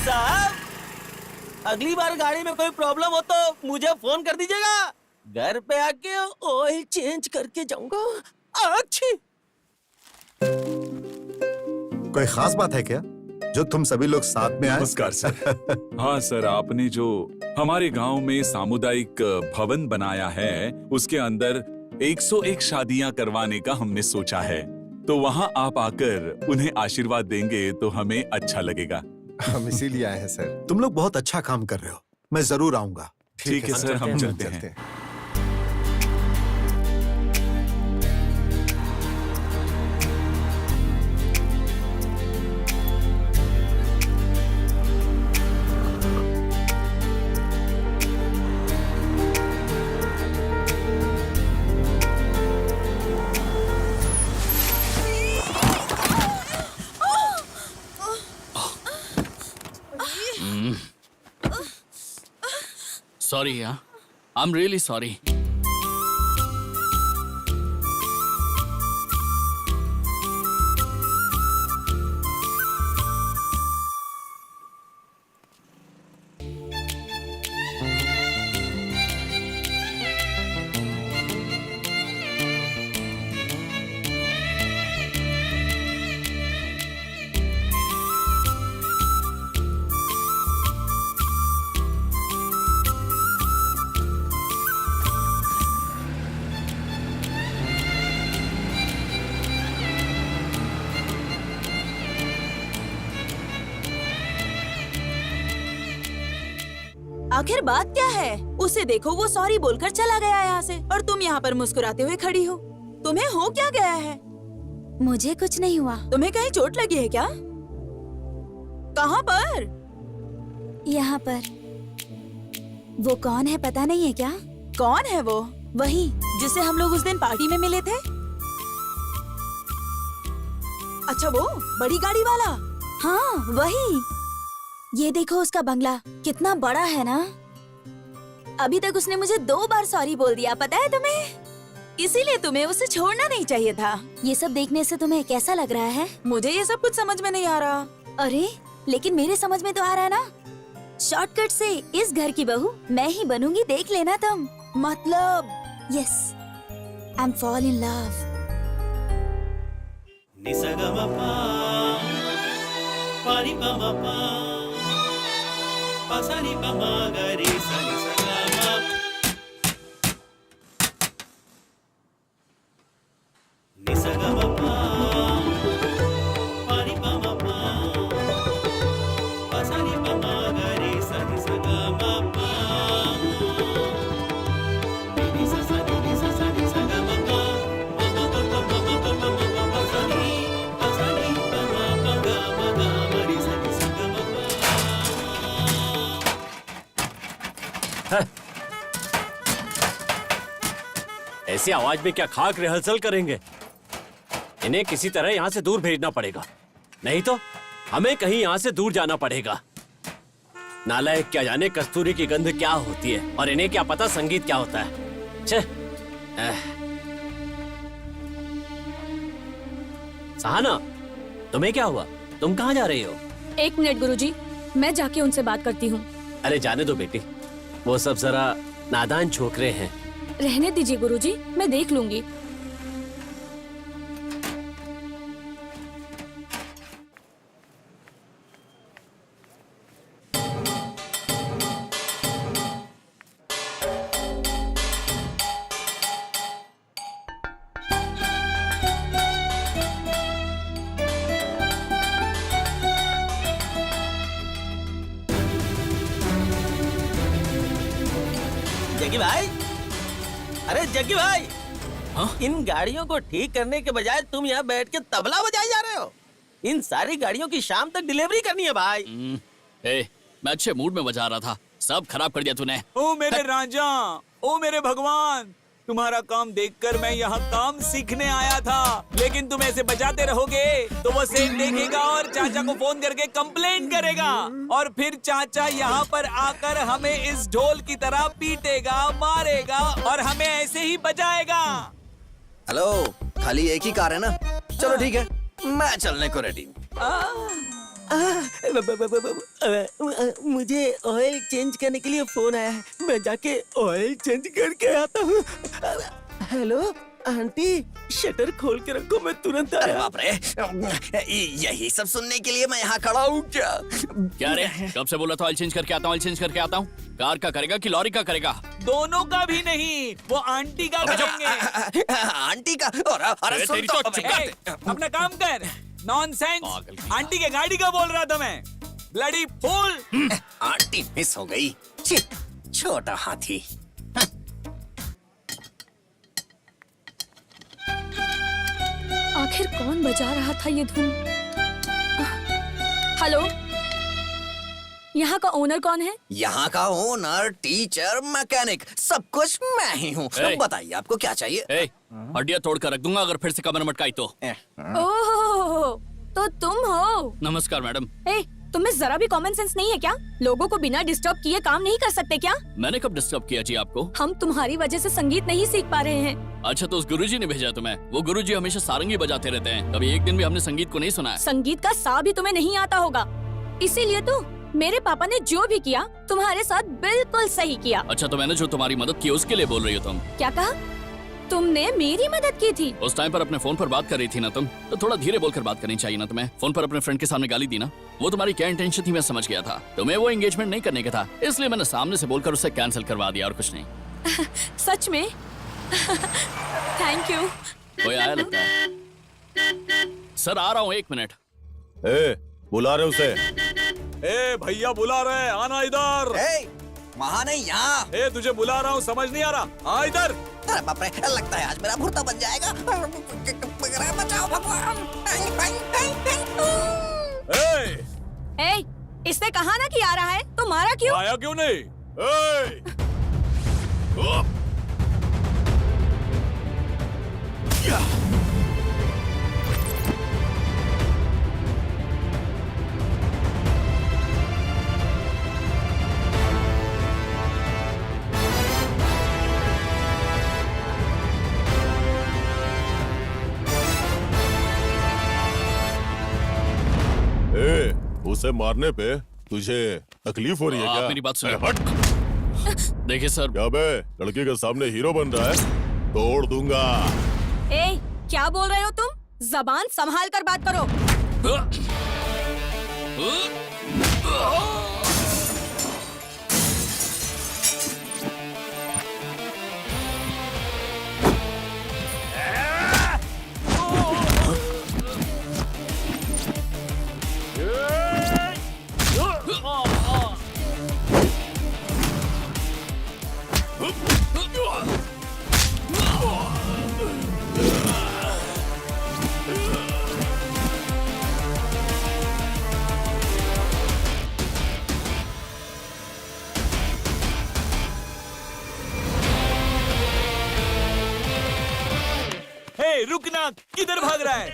साहब अगली बार गाड़ी में कोई प्रॉब्लम हो तो मुझे फोन कर दीजिएगा, घर पे आके ऑयल चेंज करके जाऊंगा। अच्छी कोई खास बात है क्या जो तुम सभी लोग साथ में आए? नमस्कार सर। हाँ सर, आपने जो हमारे गांव में सामुदायिक भवन बनाया है, उसके अंदर 101 शादियां करवाने का हमने सोचा है, तो वहाँ आप आकर उन्हें आशीर्वाद देंगे तो हमें अच्छा लगेगा। हम इसीलिए आए हैं सर। तुम लोग बहुत अच्छा काम कर रहे हो, मैं जरूर आऊंगा। ठीक है सर, हम चलते हैं। सॉरी यार, आई एम रियली सॉरी। आखिर बात क्या है? उसे देखो, वो सॉरी बोलकर चला गया यहाँ से और तुम यहाँ पर मुस्कुराते हुए खड़ी हो। तुम्हें हो क्या गया है? मुझे कुछ नहीं हुआ। तुम्हें कहीं चोट लगी है क्या? कहाँ पर? यहाँ पर। वो कौन है पता नहीं है क्या? कौन है वो? वही जिसे हम लोग उस दिन पार्टी में मिले थे। अच्छा, वो बड़ी गाड़ी वाला? हाँ वही। ये देखो उसका बंगला कितना बड़ा है ना। अभी तक उसने मुझे 2 बार सॉरी बोल दिया, पता है तुम्हें? इसीलिए तुम्हें उसे छोड़ना नहीं चाहिए था। ये सब देखने से तुम्हें कैसा लग रहा है? मुझे ये सब कुछ समझ में नहीं आ रहा। अरे लेकिन मेरे समझ में तो आ रहा है ना। शॉर्टकट से इस घर की बहू मैं ही बनूंगी, देख लेना तुम। मतलब? Yes, I am fall in love. ऐसी आवाज में क्या खाक रिहर्सल करेंगे? इन्हें किसी तरह यहाँ से दूर भेजना पड़ेगा, नहीं तो हमें कहीं यहाँ से दूर जाना पड़ेगा। नालायक, क्या जाने कस्तूरी की गंध क्या होती है और इन्हें क्या पता संगीत क्या होता है। छे। सहाना, तुम्हें क्या हुआ? तुम कहाँ जा रही हो? 1 मिनट गुरुजी, मैं जाके उनसे बात करती हूँ। अरे जाने दो बेटी, वो सब जरा नादान छोकरे हैं। रहने दीजिए गुरुजी, मैं देख लूंगी। जग्गी भाई, अरे जग्गी भाई, हाँ? इन गाड़ियों को ठीक करने के बजाय तुम यहाँ बैठ के तबला बजाए जा रहे हो। इन सारी गाड़ियों की शाम तक डिलीवरी करनी है भाई। मैं अच्छे मूड में बजा रहा था, सब खराब कर दिया तूने। ओ मेरे राजा, ओ मेरे भगवान, तुम्हारा काम देखकर मैं यहाँ काम सीखने आया था, लेकिन तुम ऐसे बजाते रहोगे तो वो सेठ देखेगा और चाचा को फोन करके कंप्लेंट करेगा और फिर चाचा यहाँ पर आकर हमें इस ढोल की तरह पीटेगा, मारेगा और हमें ऐसे ही बजाएगा। हेलो, खाली एक ही कार है ना? चलो ठीक है, मैं चलने को रेडी हूँ। मुझे ऑयल चेंज करने के लिए फोन आया है, मैं जाके ऑयल चेंज करके आता हूँ। हेलो आंटी, शटर खोल के रखो, मैं तुरंत अरे आया। बाप रे, यही सब सुनने के लिए मैं यहाँ खड़ा हूँ क्या? क्या रे, कब से बोला था ऑयल चेंज करके आता हूँ, ऑयल चेंज करके आता हूँ। कार का करेगा कि लॉरी का करेगा? दोनों का भी नहीं, वो आंटी का करेंगे। आंटी का? अरे सुन तेरी तो, तो चुप कर। ए, अपना काम कर। नॉनसेंस, पागल की आंटी के गाड़ी का बोल रहा था मैं। Bloody fool. आंटी मिस हो गई। छी, छोटा हाथी। आखिर कौन बजा रहा था ये धुन? हेलो, यहाँ का ओनर कौन है? यहाँ का ओनर, टीचर, मैकेनिक, सब कुछ मैं ही हूँ। ए! बताइए आपको क्या चाहिए? ए, हड्डियां तोड़ कर रख दूंगा अगर फिर से कमर मटकाई तो। ओह, तो तुम हो? नमस्कार मैडम। ए, तुम्हें जरा भी कॉमन सेंस नहीं है क्या? लोगों को बिना डिस्टर्ब किए काम नहीं कर सकते क्या? मैंने कब डिस्टर्ब किया जी आपको? हम तुम्हारी वजह से संगीत नहीं सीख पा रहे हैं। अच्छा, तो उस गुरुजी ने भेजा तुम्हें? वो गुरुजी हमेशा सारंगी बजाते रहते हैं, कभी एक दिन भी हमने संगीत को नहीं सुना है। संगीत का सा भी तुम्हें नहीं आता होगा, इसीलिए तो मेरे पापा ने जो भी किया तुम्हारे साथ बिल्कुल सही किया। अच्छा, तो मैंने जो तुम्हारी मदद की उसके लिए बोल रही हो तुम? क्या कहा? तुमने मेरी मदद की थी? उस टाइम पर अपने फोन पर बात कर रही थी ना तुम, तो थोड़ा धीरे बोलकर बात करनी चाहिए ना तुम्हें। फोन पर अपने फ्रेंड के सामने गाली दी ना, वो तुम्हारी क्या इंटेंशन थी मैं समझ गया था। तुम्हें वो एंगेजमेंट नहीं करने का था, इसलिए मैंने सामने से बोलकर उसे कैंसिल करवा दिया और कुछ नहीं। सच में? Thank you. कोई आया लगता है। सर आ रहा हूँ, 1 मिनट। बुला रहे उसे? ए भैया बुला रहे, आना इधर। वहाँ नहीं यहाँ। ए तुझे बुला रहा हूँ, समझ नहीं आ रहा? आ इधर। अरे बाप रे, लगता है आज मेरा भुर्ता बन जाएगा। बचाओ भगवान। ए, इसने कहा ना कि आ रहा है, तो मारा क्यों? आया क्यों नहीं? उसे मारने पे तुझे तकलीफ हो रही है आप क्या? मेरी बात सुनिए। हट। देखिए सर, क्या बे, लड़की के सामने हीरो बन रहा है? तोड़ दूंगा। ए, क्या बोल रहे हो तुम? जबान संभाल कर बात करो। हे रुकना, किधर भाग रहा है?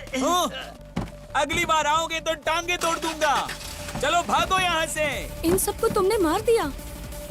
अगली बार आओगे तो टांगे तोड़ दूंगा। चलो भागो यहाँ से। इन सबको तुमने मार दिया,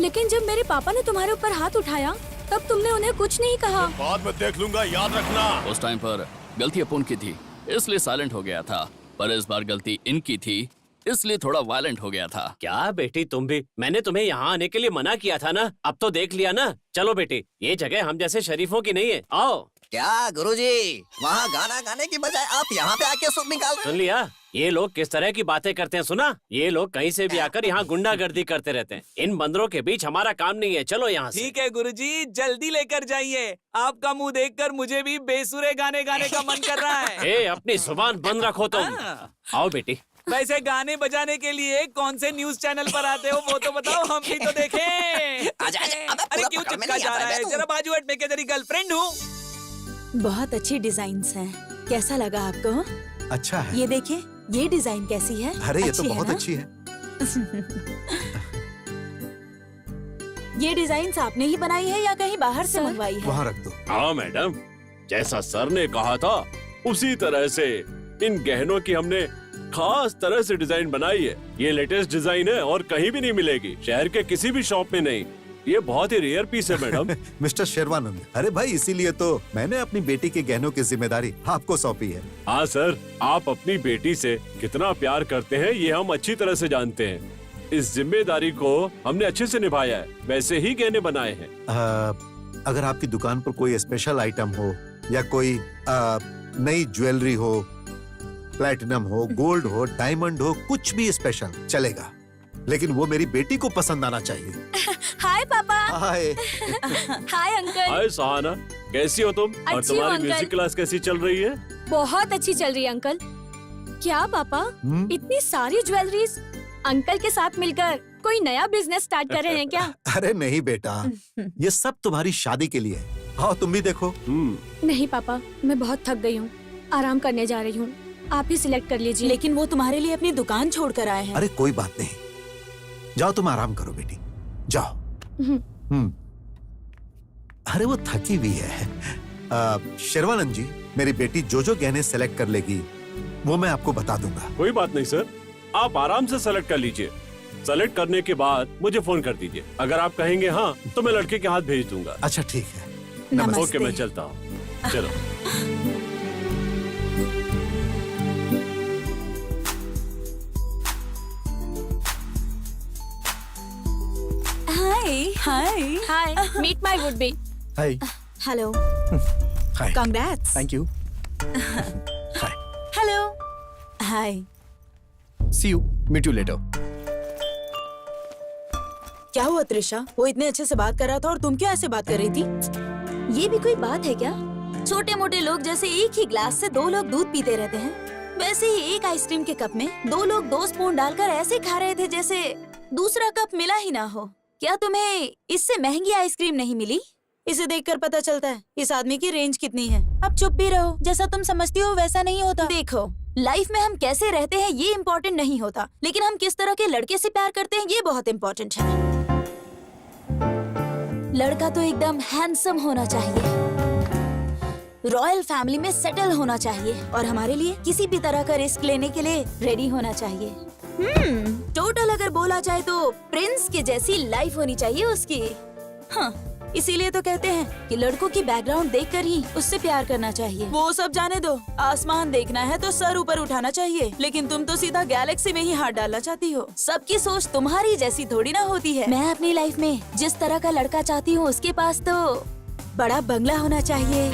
लेकिन जब मेरे पापा ने तुम्हारे ऊपर हाथ उठाया तब तुमने उन्हें कुछ नहीं कहा। बाद में देख लूंगा, याद रखना। उस टाइम पर गलती अपन की थी, इसलिए साइलेंट हो गया था। पर इस बार गलती इनकी थी, इसलिए थोड़ा वायलेंट हो गया था। क्या बेटी तुम भी? मैंने तुम्हें यहाँ आने के लिए मना किया था ना, अब तो देख लिया ना। चलो बेटी, ये जगह हम जैसे शरीफों की नहीं है, आओ। क्या गुरुजी, वहाँ गाना गाने की बजाय आप यहाँ पे आके सूप निकाल रहे सुन लिया? ये लोग किस तरह की बातें करते हैं, सुना? ये लोग कहीं से भी आकर यहाँ गुंडागर्दी करते रहते हैं। इन बंदरों के बीच हमारा काम नहीं है, चलो यहाँ से। ठीक है गुरुजी, जल्दी लेकर जाइए। आपका मुंह देखकर मुझे भी बेसुरे गाने गाने का मन कर रहा है। ए, अपनी जुबान बंद रखो तुम। आओ बेटी। वैसे गाने बजाने के लिए कौन से न्यूज चैनल पर आते हो वो तो बताओ, हम भी तो देखें। आजा, अबे अरे पूरा क्यों पकड़ में चिपका नहीं जा आता रहा है है? तू। जरा बाजू हट, मैं क्या तेरी गर्लफ्रेंड हूँ? बहुत अच्छी डिजाइन्स हैं। कैसा लगा आपको? अच्छा है। ये देखिए, ये डिजाइन कैसी है? अरे ये तो अच्छी है बहुत ना? अच्छी है। ये डिजाइन आपने ही बनाई है या कहीं बाहर से सर? मंगवाई है? वहाँ रख दो। हाँ मैडम, जैसा सर ने कहा था उसी तरह से इन गहनों की हमने खास तरह से डिजाइन बनाई है। ये लेटेस्ट डिजाइन है और कहीं भी नहीं मिलेगी, शहर के किसी भी शॉप में नहीं। ये बहुत ही रेयर पीस है मैडम। मिस्टर शेरवानंद, अरे भाई इसीलिए तो मैंने अपनी बेटी के गहनों की जिम्मेदारी आपको सौंपी है। हाँ सर, आप अपनी बेटी से कितना प्यार करते हैं ये हम अच्छी तरह से जानते हैं। इस जिम्मेदारी को हमने अच्छे से निभाया है, वैसे ही गहने बनाए हैं। अगर आपकी दुकान पर कोई स्पेशल आइटम हो या कोई नई ज्वेलरी हो, प्लैटिनम हो, गोल्ड हो, डायमंड हो, कुछ भी स्पेशल चलेगा, लेकिन वो मेरी बेटी को पसंद आना चाहिए। हाय पापा। हाय। Hi uncle. हाय सहाना, कैसी हो तुम? और अच्छी हूँ, तुम्हारी अंकल। म्यूजिक क्लास कैसी चल रही है? बहुत अच्छी चल रही है अंकल। क्या पापा, इतनी सारी ज्वेलरीज अंकल के साथ मिलकर कोई नया बिजनेस स्टार्ट कर रहे हैं क्या? अरे नहीं बेटा, ये सब तुम्हारी शादी के लिए है। आओ तुम भी देखो। नहीं पापा, मैं बहुत थक गई हूँ, आराम करने जा रही हूँ। आप ही सिलेक्ट कर लीजिए। लेकिन वो तुम्हारे लिए अपनी दुकान छोड़कर आए हैं। अरे कोई बात नहीं, जाओ तुम आराम करो बेटी, जाओ। अरे वो थकी हुई है। शेरवानंद जी, मेरी बेटी जो जो गहने सेलेक्ट कर लेगी वो मैं आपको बता दूंगा। कोई बात नहीं सर, आप आराम से सेलेक्ट कर लीजिए। सेलेक्ट करने के बाद मुझे फोन कर दीजिए। अगर आप कहेंगे हाँ तो मैं लड़के के हाथ भेज दूंगा। अच्छा ठीक है। नमस्ते। ओके, मैं चलता हूँ। चलो। Hi hi hi, meet my would be. Hi. Hello, hi. Congrats. Thank you. Hi. Hello, hi. See you, meet you later. क्या हुआ त्रिशा? वो इतने अच्छे से बात कर रहा था और तुम क्यों ऐसे बात कर रही थी? ये भी कोई बात है क्या? छोटे मोटे लोग जैसे एक ही ग्लास से दो लोग दूध पीते रहते हैं, वैसे ही एक आइसक्रीम के कप में दो लोग 2 स्पून डालकर ऐसे खा रहे थे जैसे दूसरा कप मिला ही ना हो। क्या तुम्हें इससे महंगी आइसक्रीम नहीं मिली? इसे देखकर पता चलता है इस आदमी की रेंज कितनी है। अब चुप भी रहो, जैसा तुम समझती हो वैसा नहीं होता। देखो, लाइफ में हम कैसे रहते हैं ये इम्पोर्टेंट नहीं होता, लेकिन हम किस तरह के लड़के से प्यार करते हैं ये बहुत इम्पोर्टेंट है। लड़का तो एकदम हैंडसम होना चाहिए, रॉयल फैमिली में सेटल होना चाहिए और हमारे लिए किसी भी तरह का रिस्क लेने के लिए रेडी होना चाहिए। टोटल अगर बोला जाए तो प्रिंस के जैसी लाइफ होनी चाहिए उसकी। हाँ, इसीलिए तो कहते हैं कि लड़कों की बैकग्राउंड देखकर ही उससे प्यार करना चाहिए। वो सब जाने दो, आसमान देखना है तो सर ऊपर उठाना चाहिए, लेकिन तुम तो सीधा गैलेक्सी में ही हाथ डालना चाहती हो। सबकी सोच तुम्हारी जैसी थोड़ी ना होती है। मैं अपनी लाइफ में जिस तरह का लड़का चाहती हूँ उसके पास तो बड़ा बंगला होना चाहिए,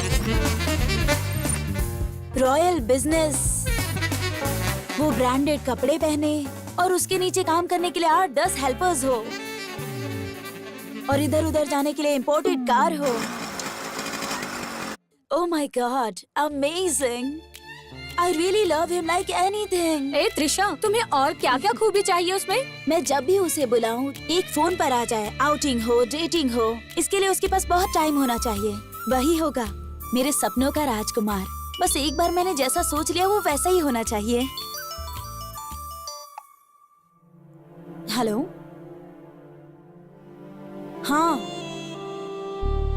रॉयल बिजनेस, वो ब्रांडेड कपड़े पहने और उसके नीचे काम करने के लिए 8-10 हेल्पर्स हो और इधर उधर जाने के लिए इम्पोर्टेड कार हो। Oh my god, amazing! I really love him like anything. ए त्रिशा, तुम्हें और क्या क्या खूबी चाहिए उसमें? मैं जब भी उसे बुलाऊं एक फोन पर आ जाए, आउटिंग हो, डेटिंग हो, इसके लिए उसके पास बहुत टाइम होना चाहिए। वही होगा मेरे सपनों का राजकुमार। बस एक बार मैंने जैसा सोच लिया वो वैसा ही होना चाहिए। हेलो, हाँ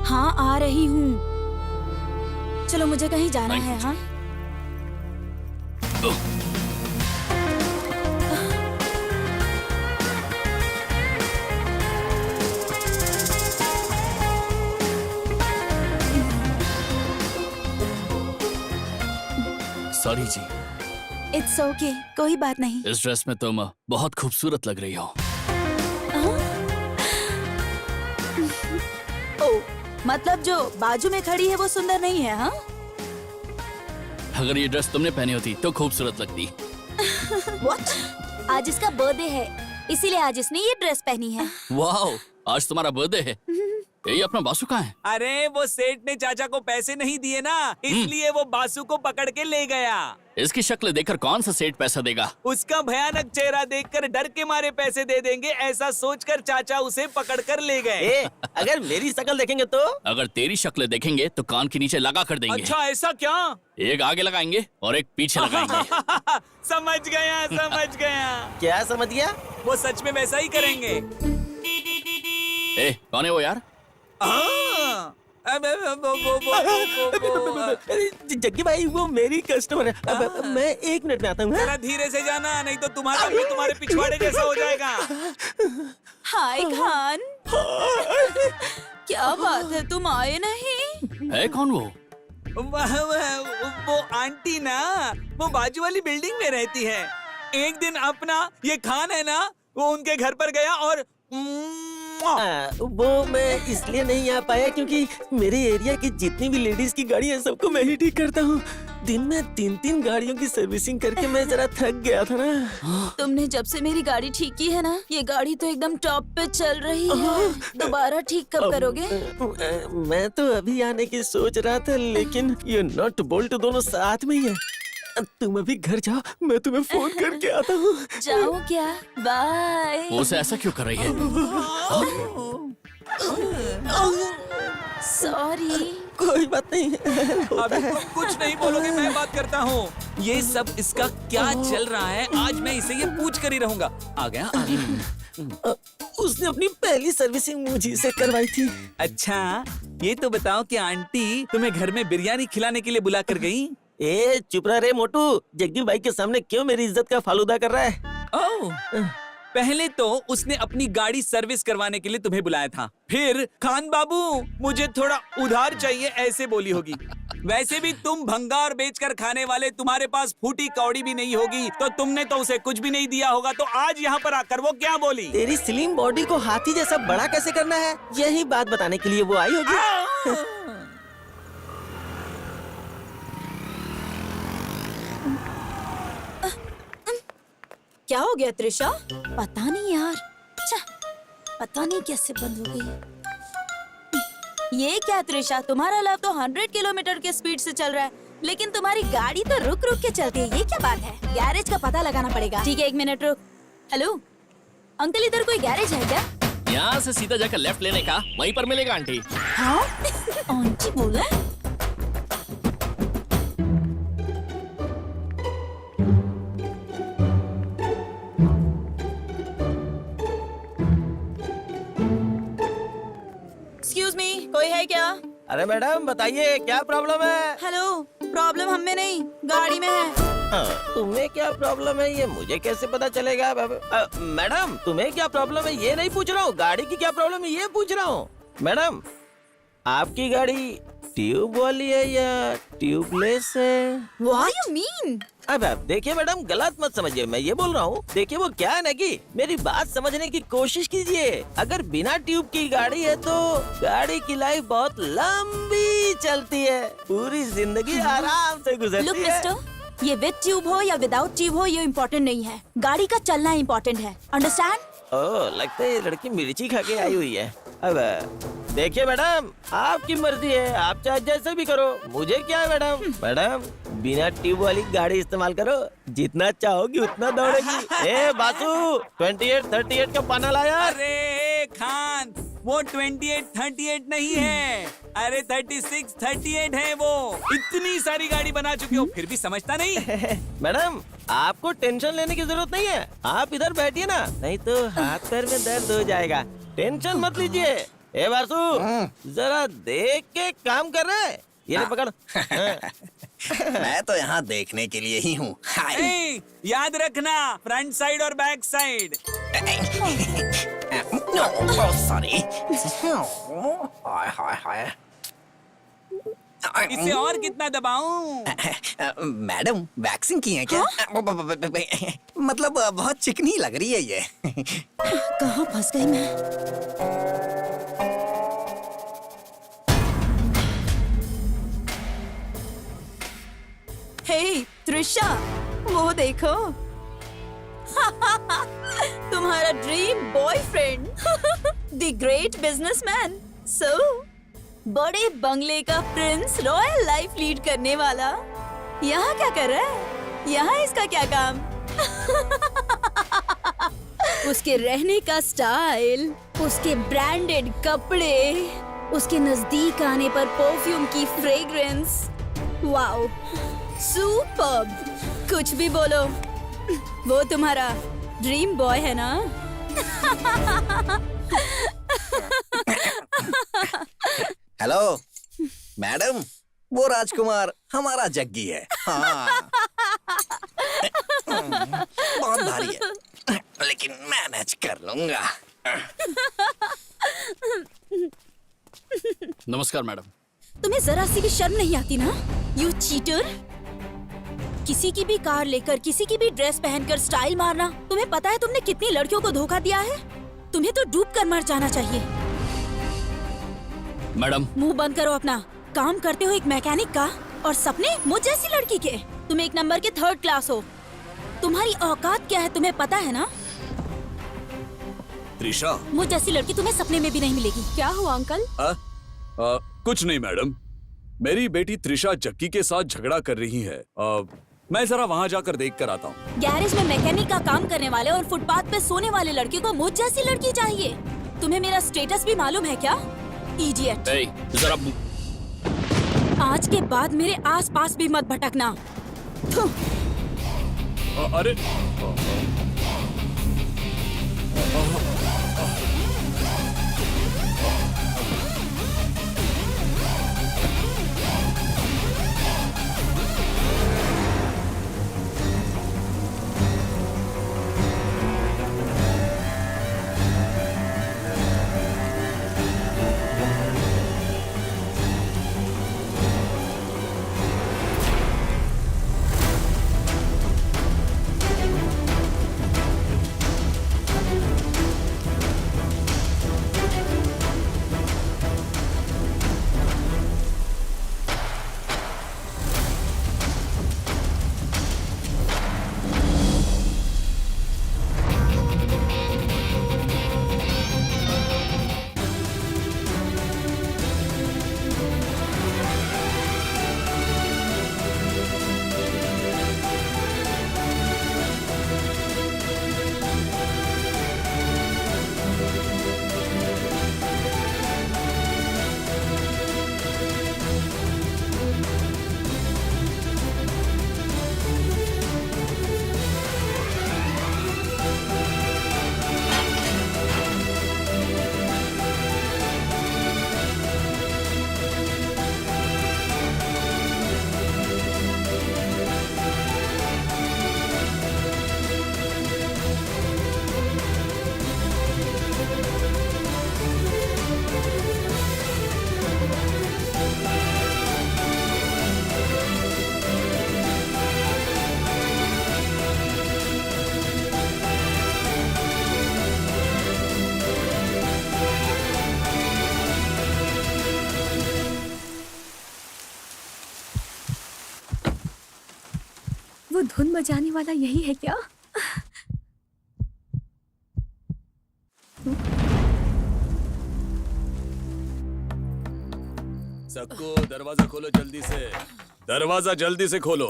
हाँ आ रही हूँ। चलो मुझे कहीं जाना है। हाँ सॉरी जी। इट्स ओके, कोई बात नहीं। इस ड्रेस में तुम बहुत खूबसूरत लग रही हो। ओ, मतलब जो बाजू में खड़ी है वो सुंदर नहीं है? हाँ, अगर ये ड्रेस तुमने पहनी होती तो खूबसूरत लगती। What? आज इसका बर्थडे है, इसीलिए आज इसने ये ड्रेस पहनी है। वाह, आज तुम्हारा बर्थडे है। ये अपना बासु कहाँ है? अरे वो सेठ ने चाचा को पैसे नहीं दिए ना, इसलिए वो बासु को पकड़ के ले गया। इसकी शक्ल देखकर कौन सा सेठ पैसा देगा? उसका भयानक चेहरा देखकर डर के मारे पैसे दे देंगे, ऐसा सोचकर चाचा उसे पकड़ कर ले गए। अगर मेरी शक्ल देखेंगे तो? अगर तेरी शक्ल देखेंगे तो कान के नीचे लगा कर देंगे। अच्छा, ऐसा क्या? एक आगे लगाएंगे और एक पीछे लगाएंगे। समझ गया, समझ गया। क्या समझ गया? वो सच में वैसा ही करेंगे। कौन है वो यार? जग्गी भाई, वो मेरी कस्टमर है। मैं 1 मिनट में आता हूँ। जरा धीरे से जाना, नहीं तो तुम्हारा भी तुम्हारे पिछवाड़े जैसा हो जाएगा। हाय खान, क्या बात है, तुम आए नहीं? है कौन वो? वो आंटी ना, वो बाजू वाली बिल्डिंग में रहती है। एक दिन अपना ये खान है ना, वो उनके घर पर गया और वो मैं इसलिए नहीं आ पाया क्योंकि मेरे एरिया की जितनी भी लेडीज की गाड़ी है सबको मैं ही ठीक करता हूँ। दिन में 3-3 गाड़ियों की सर्विसिंग करके मैं जरा थक गया था ना। तुमने जब से मेरी गाड़ी ठीक की है ना, ये गाड़ी तो एकदम टॉप पे चल रही है। दोबारा ठीक कब करोगे? मैं तो अभी आने की सोच रहा था, लेकिन ये नट बोल्ट दोनों साथ में ही है। तुम अभी घर जाओ, मैं तुम्हें फोन करके आता हूँ। जाओ क्या? बाय। उसे ऐसा क्यों कर रही है? सॉरी। कोई बात नहीं। अभी तुम कुछ नहीं बोलोगे, मैं बात करता हूँ। ये सब इसका क्या चल रहा है, आज मैं इसे ये पूछ कर ही रहूंगा। आ गया? उसने अपनी पहली सर्विसिंग मुझे से करवाई थी। अच्छा, ये तो बताओ कि आंटी तुम्हें घर में बिरयानी खिलाने के लिए बुला कर गई? चुप रहा रे मोटू, जग्गी भाई के सामने क्यों मेरी इज्जत का फालूदा कर रहा है? ओह, पहले तो उसने अपनी गाड़ी सर्विस करवाने के लिए तुम्हें बुलाया था, फिर खान बाबू मुझे थोड़ा उधार चाहिए ऐसे बोली होगी। वैसे भी तुम भंगार बेचकर खाने वाले, तुम्हारे पास फूटी कौड़ी भी नहीं होगी, तो तुमने तो उसे कुछ भी नहीं दिया होगा। तो आज यहाँ पर आकर वो क्या बोली? तेरी स्लिम बॉडी को हाथी जैसा बड़ा कैसे करना है, यही बात बताने के लिए वो आई होगी। क्या हो गया त्रिशा? पता नहीं यार, पता नहीं कैसे बंद हो गई। ये क्या त्रिशा, तुम्हारा लव तो 100 किलोमीटर के स्पीड से चल रहा है, लेकिन तुम्हारी गाड़ी तो रुक रुक के चलती है। ये क्या बात है? गैरेज का पता लगाना पड़ेगा। ठीक है, 1 मिनट रुक। हेलो अंकल, इधर कोई गैरेज है क्या? यहाँ से सीधा जाकर लेफ्ट लेने का, वहीं पर मिलेगा आंटी। हाँ आंटी बोला? एक्सक्यूज मी, कोई है क्या? अरे मैडम बताइए क्या प्रॉब्लम है? हेलो, प्रॉब्लम हम में नहीं, गाड़ी में है। तुम्हें क्या प्रॉब्लम है ये मुझे कैसे पता चलेगा? मैडम तुम्हें क्या प्रॉब्लम है ये नहीं पूछ रहा हूँ, गाड़ी की क्या प्रॉब्लम है ये पूछ रहा हूँ। मैडम आपकी गाड़ी ट्यूब वाली है या ट्यूबलेस है? What you mean? अब देखिए मैडम गलत मत समझिए, मैं ये बोल रहा हूँ, देखिए वो क्या है ना कि मेरी बात समझने की कोशिश कीजिए। अगर बिना ट्यूब की गाड़ी है तो गाड़ी की लाइफ बहुत लंबी चलती है, पूरी जिंदगी आराम से लुक गुजरती है। मिस्टर, ये विद ट्यूब हो या विदाउट ट्यूब हो ये इम्पोर्टेंट नहीं है, गाड़ी का चलना इम्पोर्टेंट है, अंडरस्टैंड? ओह लगता है ये लड़की मिर्ची खा के आई हुई है। अब देखिए मैडम आपकी मर्जी है, आप चाहे जैसे भी करो, मुझे क्या है मैडम। मैडम बिना ट्यूब वाली गाड़ी इस्तेमाल करो, जितना चाहोगी उतना दौड़ेगी। ए बासु 28 38 का पाना लाया। अरे खान, वो 28-38 नहीं है, अरे 36-38 है वो। इतनी सारी गाड़ी बना चुके हो फिर भी समझता नहीं। मैडम आपको टेंशन लेने की जरूरत नहीं है, आप इधर बैठिए ना, नहीं तो हाथ पैर में दर्द हो जाएगा। टेंशन मत लीजिए। ए बासु जरा देख के काम कर रहे हैं, ये ले पकड़। मैं तो यहाँ देखने के लिए ही हूँ। याद रखना, फ्रंट साइड और बैक साइड। सॉरी। हाय हाय हाय। इसे और कितना दबाऊं? मैडम वैक्सिंग की है क्या? मतलब बहुत चिकनी लग रही है ये। कहाँ फंस गई मैं? हे त्रिशा, वो देखो। तुम्हारा dream boyfriend, the great businessman, so बड़े बंगले का प्रिंस, रॉयल लाइफ लीड करने वाला, यहाँ क्या कर रहा है? यहाँ इसका क्या काम? उसके रहने का स्टाइल, उसके ब्रांडेड कपड़े, उसके नजदीक आने पर परफ्यूम की फ्रेग्रेंस, वाओ सुपर्ब। कुछ भी बोलो, वो तुम्हारा ड्रीम बॉय है ना? हेलो मैडम, वो राजकुमार हमारा जग्गी है। हाँ बहुत भारी है लेकिन मैनेज कर लूंगा। नमस्कार मैडम। तुम्हें जरा सी भी शर्म नहीं आती ना? You cheater! किसी की भी कार लेकर, किसी की भी ड्रेस पहनकर स्टाइल मारना, तुम्हें पता है तुमने कितनी लड़कियों को धोखा दिया है? तुम्हें तो डूब कर मर जाना चाहिए। मैडम मुंह बंद करो अपना। काम करते हो एक मैकेनिक का और सपने मुझ जैसी लड़की के। तुम एक नंबर के 3rd क्लास हो, तुम्हारी औकात क्या है तुम्हें पता है ना? त्रिशा, मुझ जैसी लड़की तुम्हें सपने में भी नहीं मिलेगी। क्या हुआ अंकल? कुछ नहीं मैडम, मेरी बेटी त्रिशा जग्गी के साथ झगड़ा कर रही है। मैं जरा वहाँ जाकर देख कर आता हूँ। गैरेज में मैकेनिक का काम करने वाले और फुटपाथ पे सोने वाले लड़के को मुझ जैसी लड़की चाहिए। तुम्हें मेरा स्टेटस भी मालूम है क्या? इडियट! जरा आज के बाद मेरे आसपास भी मत भटकना। अरे वो धुन बजाने वाला यही है क्या? सक्कू दरवाजा खोलो जल्दी से, दरवाजा जल्दी से खोलो।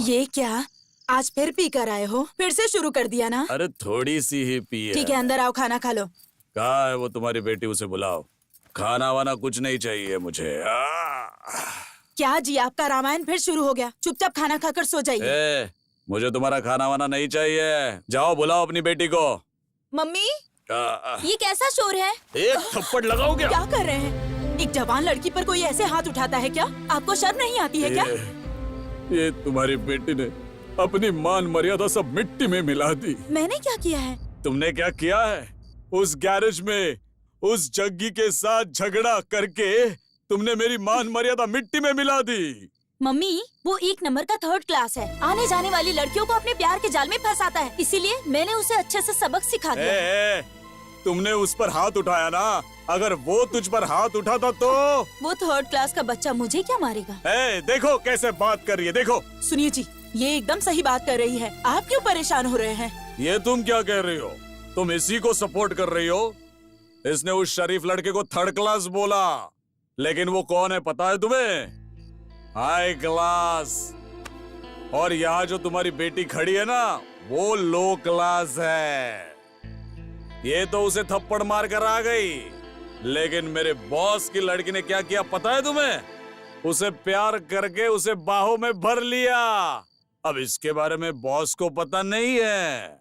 ये क्या आज फिर पी कर आए हो? फिर से शुरू कर दिया ना? अरे थोड़ी सी ही पी है। ठीक है, अंदर आओ, खाना खा लो। कहाँ है वो तुम्हारी बेटी, उसे बुलाओ। खाना वाना कुछ नहीं चाहिए मुझे। क्या जी, आपका रामायण फिर शुरू हो गया? चुपचाप खाना खाकर सो जाइए। मुझे तुम्हारा खाना वाना नहीं चाहिए। जाओ बुलाओ अपनी बेटी को। मम्मी, आ, ये कैसा शोर है? एक थप्पड़ लगाओ क्या? क्या कर रहे हैं? एक जवान लड़की पर कोई ऐसे हाथ उठाता है क्या? आपको शर्म नहीं आती है क्या? ये तुम्हारी बेटी ने अपनी मान मर्यादा सब मिट्टी में मिला दी। मैंने क्या किया है? तुमने क्या किया है? उस गैरेज में उस जग्गी के साथ झगड़ा करके तुमने मेरी मान मर्यादा मिट्टी में मिला दी। मम्मी, वो एक नंबर का थर्ड क्लास है। आने जाने वाली लड़कियों को अपने प्यार के जाल में फंसाता है। इसीलिए मैंने उसे अच्छे से सबक सिखा दिया। तुमने उस पर हाथ उठाया ना, अगर वो तुझ पर हाथ उठाता तो वो थर्ड क्लास का बच्चा मुझे क्या मारेगा? देखो कैसे बात कर रही है, देखो। सुनिए जी, ये एकदम सही बात कर रही है। आप क्यों परेशान हो रहे हैं? ये तुम क्या कह रही हो? तुम इसी को सपोर्ट कर रही हो? इसने उस शरीफ लड़के को थर्ड क्लास बोला, लेकिन वो कौन है पता है तुम्हें? High class. और यहाँ जो तुम्हारी बेटी खड़ी है ना, वो लो क्लास है। ये तो उसे थप्पड़ मार कर आ गई, लेकिन मेरे बॉस की लड़की ने क्या किया पता है तुम्हें? उसे प्यार करके उसे बाहों में भर लिया। अब इसके बारे में बॉस को पता नहीं है।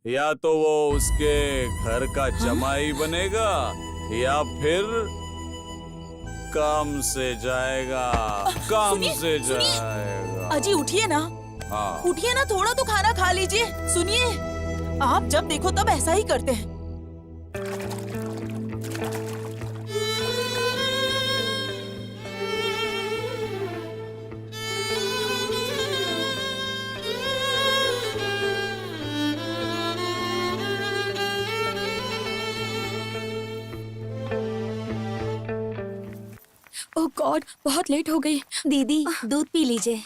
या तो वो उसके घर का जमाई बनेगा या फिर काम से जाएगा। काम से जाएगा। अजी उठिए ना। हाँ। उठिए ना, थोड़ा तो खाना खा लीजिए। सुनिए, आप जब देखो तब ऐसा ही करते हैं। ओह गॉड, बहुत लेट हो गई। दीदी, दूध पी लीजिए।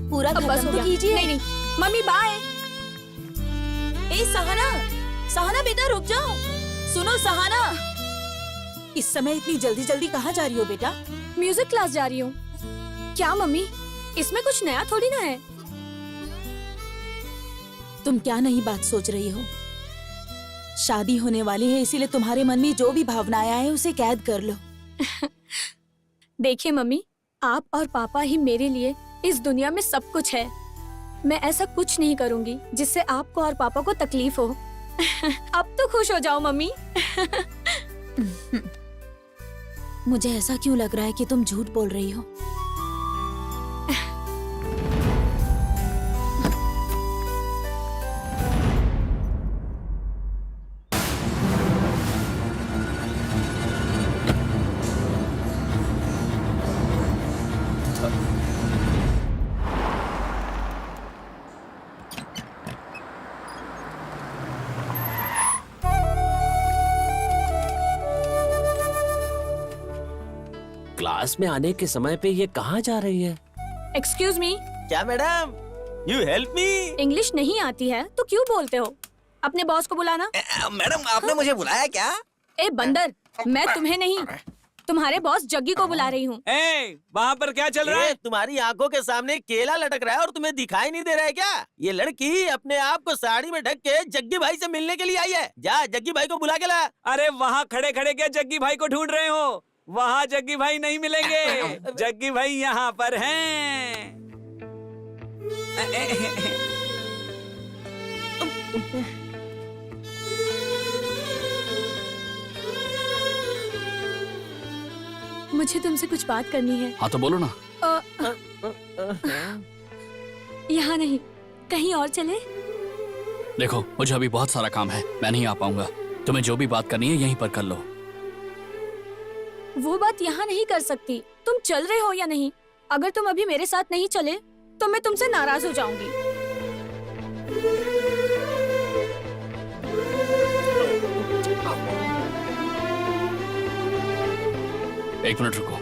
पूरा अब बस खत्म हो तो गया। कीजिए। नहीं, मम्मी बाय। ए सहाना, सहाना बेटा रुक जाओ। सुनो सहाना, इस समय इतनी जल्दी जल्दी कहाँ जा रही हो बेटा? म्यूजिक क्लास जा रही हूँ। क्या मम्मी, इसमें कुछ नया थोड़ी ना है। तुम क्या नई बात सोच रही हो? शादी होने वाली है, इसीलिए तुम्हारे मन में जो भी भावनाएं आए उसे कैद कर लो। देखिए मम्मी, आप और पापा ही मेरे लिए इस दुनिया में सब कुछ है। मैं ऐसा कुछ नहीं करूंगी जिससे आपको और पापा को तकलीफ हो। अब तो खुश हो जाओ मम्मी। मुझे ऐसा क्यों लग रहा है कि तुम झूठ बोल रही हो? क्लास में आने के समय पे ये कहाँ जा रही है? Excuse me. क्या madam, you help me? English नहीं आती है तो क्यों बोलते हो? अपने बॉस को बुलाना। मैडम आपने मुझे बुलाया क्या? ए बंदर, मैं तुम्हें नहीं, तुम्हारे बॉस जग्गी को बुला रही हूँ। वहाँ पर क्या चल रहा है? तुम्हारी आंखों के सामने केला लटक रहा है और तुम्हें दिखाई नहीं दे रहा है क्या? ये लड़की अपने आप को साड़ी में ढक के जग्गी भाई से मिलने के लिए आई है। जा जग्गी भाई को बुला के ला। अरे वहाँ खड़े खड़े क्या जग्गी भाई को ढूंढ रहे हो? वहाँ जग्गी भाई नहीं मिलेंगे। जग्गी भाई यहाँ पर हैं। मुझे तुमसे कुछ बात करनी है। हाँ तो बोलो ना। यहाँ नहीं, कहीं और चले? देखो मुझे अभी बहुत सारा काम है, मैं नहीं आ पाऊंगा। तुम्हें जो भी बात करनी है यहीं पर कर लो। वो बात यहाँ नहीं कर सकती। तुम चल रहे हो या नहीं? अगर तुम अभी मेरे साथ नहीं चले तो मैं तुमसे नाराज हो जाऊंगी। एक मिनट रुको।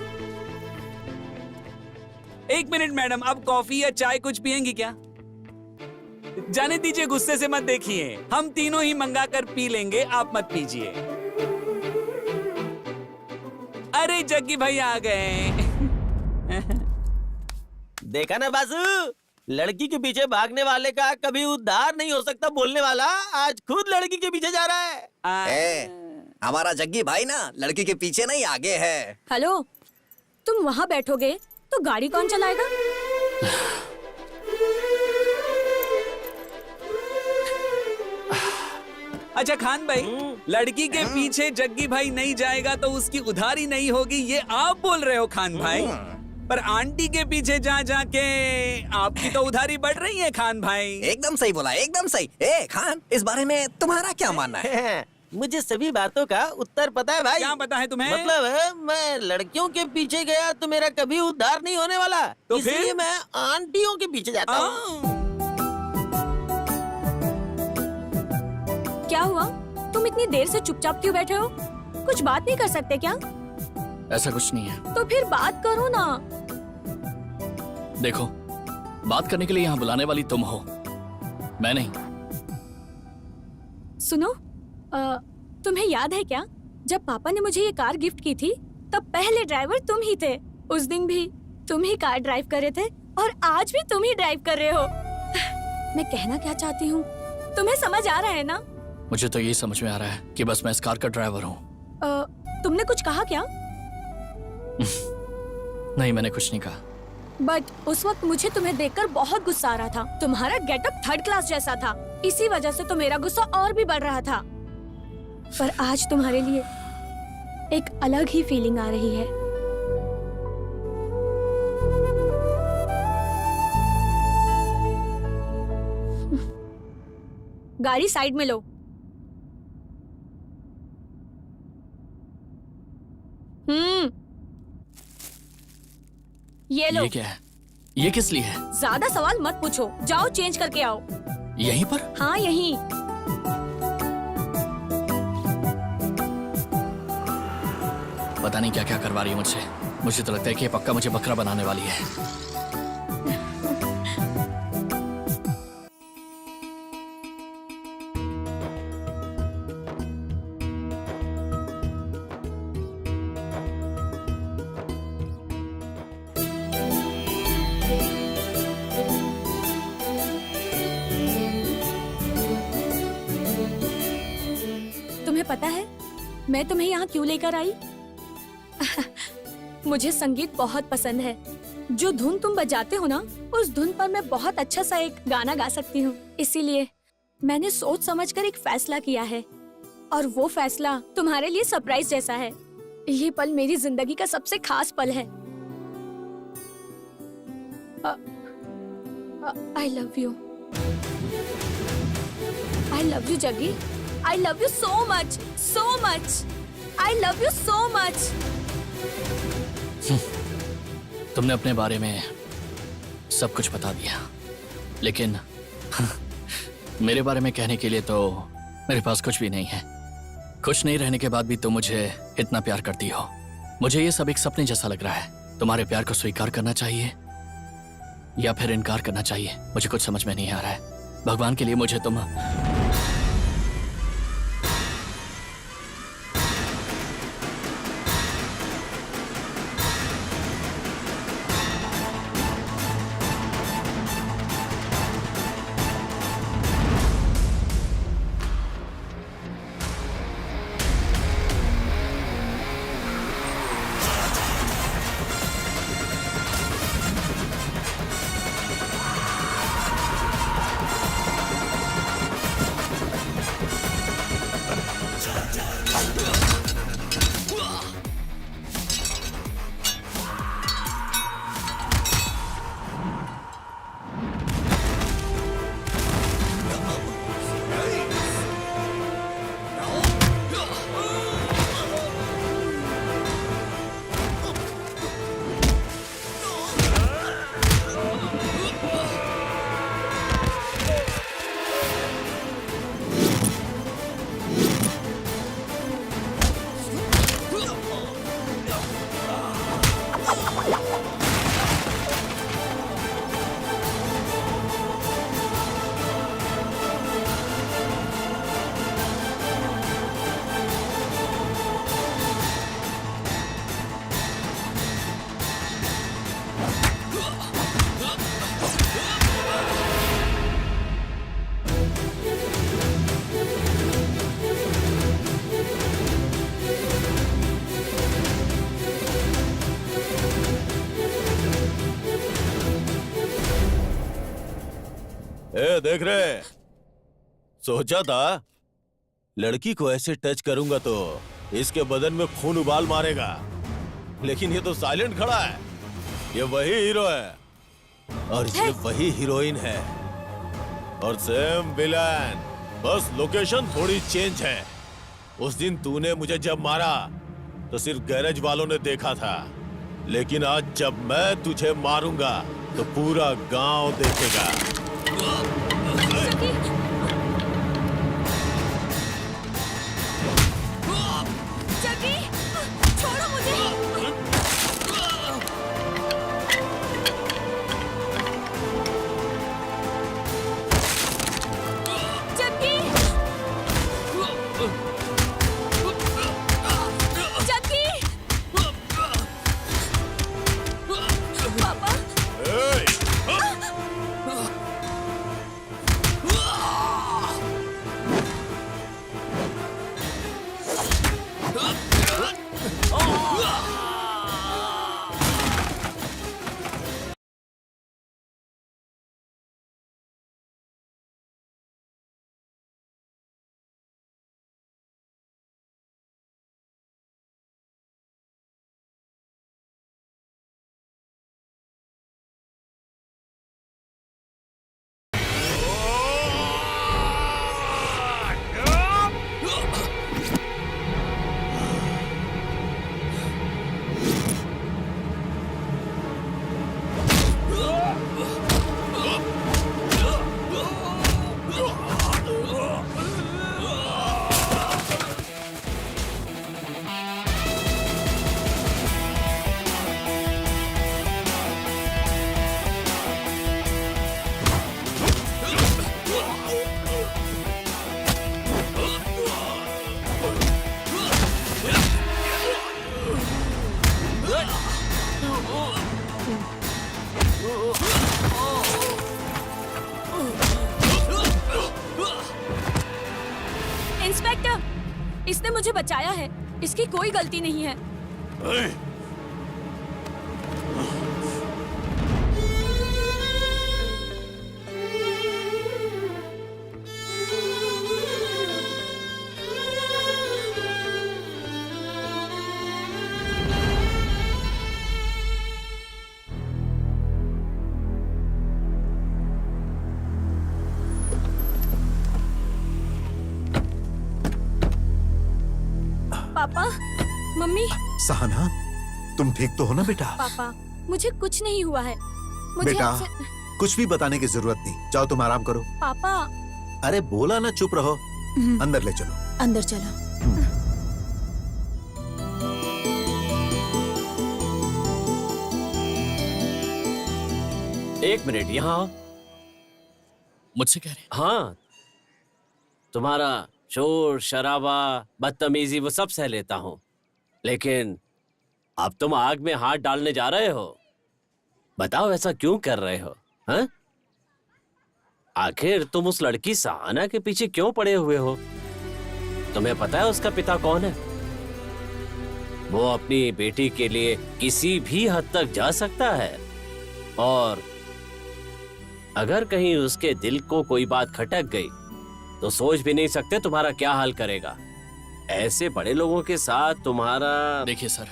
एक मिनट मैडम, अब कॉफी या चाय कुछ पियेंगी क्या? जाने दीजिए, गुस्से से मत देखिए, हम तीनों ही मंगा कर पी लेंगे, आप मत पीजिए। अरे जग्गी भाई आ गए। देखा ना बासु, लड़की के पीछे भागने वाले का कभी उद्धार नहीं हो सकता बोलने वाला आज खुद लड़की के पीछे जा रहा है। हमारा जग्गी भाई ना लड़की के पीछे नहीं आगे है। हेलो, तुम वहाँ बैठोगे तो गाड़ी कौन चलाएगा? अच्छा खान भाई, लड़की के पीछे जग्गी भाई नहीं जाएगा तो उसकी उधारी नहीं होगी, ये आप बोल रहे हो खान भाई? पर आंटी के पीछे जा जाके आपकी तो उधारी बढ़ रही है खान भाई। एकदम सही बोला, एकदम सही। ए खान, इस बारे में तुम्हारा क्या मानना है? मुझे सभी बातों का उत्तर पता है भाई। क्या पता है तुम्हें? मतलब मैं लड़कियों के पीछे गया तो मेरा कभी उद्धार नहीं होने वाला, तो इसलिए फिर? मैं आंटियों के पीछे जाता हूँ। क्या हुआ? तुम इतनी देर से चुपचाप क्यों बैठे हो? कुछ बात नहीं कर सकते क्या? ऐसा कुछ नहीं है। तो फिर बात करो ना। देखो, बात करने के लिए यहाँ बुलाने वाली तुम हो, मैं नहीं। सुनो, तुम्हें याद है क्या, जब पापा ने मुझे ये कार गिफ्ट की थी तब पहले ड्राइवर तुम ही थे। उस दिन भी तुम ही कार ड्राइव कर रहे थे और आज भी तुम ही ड्राइव कर रहे हो। मैं कहना क्या चाहती हूँ तुम्हें समझ आ रहा है ना? मुझे तो यही समझ में आ रहा है कि बस मैं इस कार का ड्राइवर हूँ। तुमने कुछ कहा क्या? नहीं, मैंने कुछ नहीं कहा। बट उस वक्त मुझे तुम्हें देखकर बहुत गुस्सा आ रहा था। तुम्हारा गेटअप थर्ड क्लास जैसा था, इसी वजह से तो मेरा गुस्सा और भी बढ़ रहा था। पर आज तुम्हारे लिए एक अलग ही फीलिंग आ रही है। गाड़ी साइड में लो। ये लो। ये क्या है? ये किस लिए है? ज्यादा सवाल मत पूछो, जाओ चेंज करके आओ। यहीं पर? हाँ यहीं। पता नहीं क्या क्या करवा रही है मुझसे। मुझे तो लगता है कि ये पक्का मुझे बकरा बनाने वाली है। तुम्हें पता है मैं तुम्हें यहाँ क्यों लेकर आई? मुझे संगीत बहुत पसंद है। जो धुन तुम बजाते हो ना, उस धुन पर मैं बहुत अच्छा सा एक गाना गा सकती हूँ। इसीलिए मैंने सोच समझकर एक फैसला किया है, और वो फैसला तुम्हारे लिए सरप्राइज जैसा है। ये पल मेरी जिंदगी का सबसे खास पल है। I love you. I love you Jaggi. I love you so much, so much. I love you so much. तुमने अपने बारे में सब कुछ बता दिया, लेकिन मेरे बारे में कहने के लिए तो मेरे पास कुछ भी नहीं है। कुछ नहीं रहने के बाद भी तुम मुझे इतना प्यार करती हो। मुझे ये सब एक सपने जैसा लग रहा है। तुम्हारे प्यार को स्वीकार करना चाहिए या फिर इनकार करना चाहिए, मुझे कुछ समझ में नहीं आ रहा है। भगवान के लिए मुझे तुम देख रहे? सोचा था लड़की को ऐसे टच करूंगा तो इसके बदन में खून उबाल मारेगा, लेकिन ये तो साइलेंट खड़ा है। ये वही हीरो है और ये वही हीरोइन है और सेम विलन, बस लोकेशन थोड़ी चेंज है। उस दिन तूने मुझे जब मारा तो सिर्फ गैरेज वालों ने देखा था, लेकिन आज जब मैं तुझे मारूंगा तो पूरा गांव देखेगा। जग्गी, छोड़ो मुझे। जग्गी, जग्गी, पापा। इंस्पेक्टर, इसने मुझे बचाया है, इसकी कोई गलती नहीं है। पापा, मम्मी। सहाना, तुम ठीक तो हो ना बेटा? पापा, मुझे कुछ नहीं हुआ है। मुझे बेटा, आपसे- कुछ भी बताने की जरूरत नहीं, जाओ तुम आराम करो। पापा। अरे बोला ना, चुप रहो। अंदर ले चलो। अंदर चलो। एक मिनट, यहाँ आओ। मुझसे कह रहे? हाँ, तुम्हारा शोर शराबा बदतमीजी वो सब सह लेता हूँ, लेकिन अब तुम आग में हाथ डालने जा रहे हो। बताओ ऐसा क्यों कर रहे हो? हाँ? आखिर तुम उस लड़की सहाना के पीछे क्यों पड़े हुए हो? तुम्हें पता है उसका पिता कौन है? वो अपनी बेटी के लिए किसी भी हद तक जा सकता है, और अगर कहीं उसके दिल को कोई बात खटक गई तो सोच भी नहीं सकते तुम्हारा क्या हाल करेगा। ऐसे बड़े लोगों के साथ तुम्हारा। देखिए सर,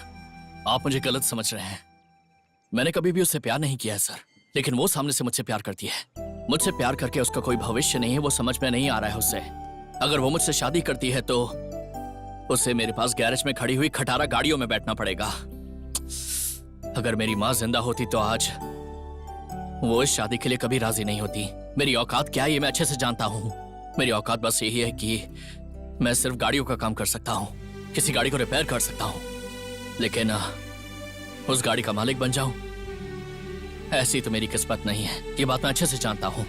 आप मुझे गलत समझ रहे हैं। मैंने कभी भी उससे प्यार नहीं किया है सर, लेकिन वो सामने से मुझसे प्यार करती है। मुझसे प्यार करके उसका कोई भविष्य नहीं है, वो समझ में नहीं आ रहा है उससे। अगर वो मुझसे शादी करती है तो उसे मेरे पास गैरेज में खड़ी हुई खटारा गाड़ियों में बैठना पड़ेगा। अगर मेरी माँ जिंदा होती तो आज वो इस शादी के लिए कभी राजी नहीं होती। मेरी औकात क्या है ये मैं अच्छे से जानता हूँ। मेरी औकात बस यही है कि मैं सिर्फ गाड़ियों का काम कर सकता हूँ, किसी गाड़ी को रिपेयर कर सकता हूँ, लेकिन उस गाड़ी का मालिक बन जाऊं, ऐसी तो मेरी किस्मत नहीं है। ये बात मैं अच्छे से जानता हूँ।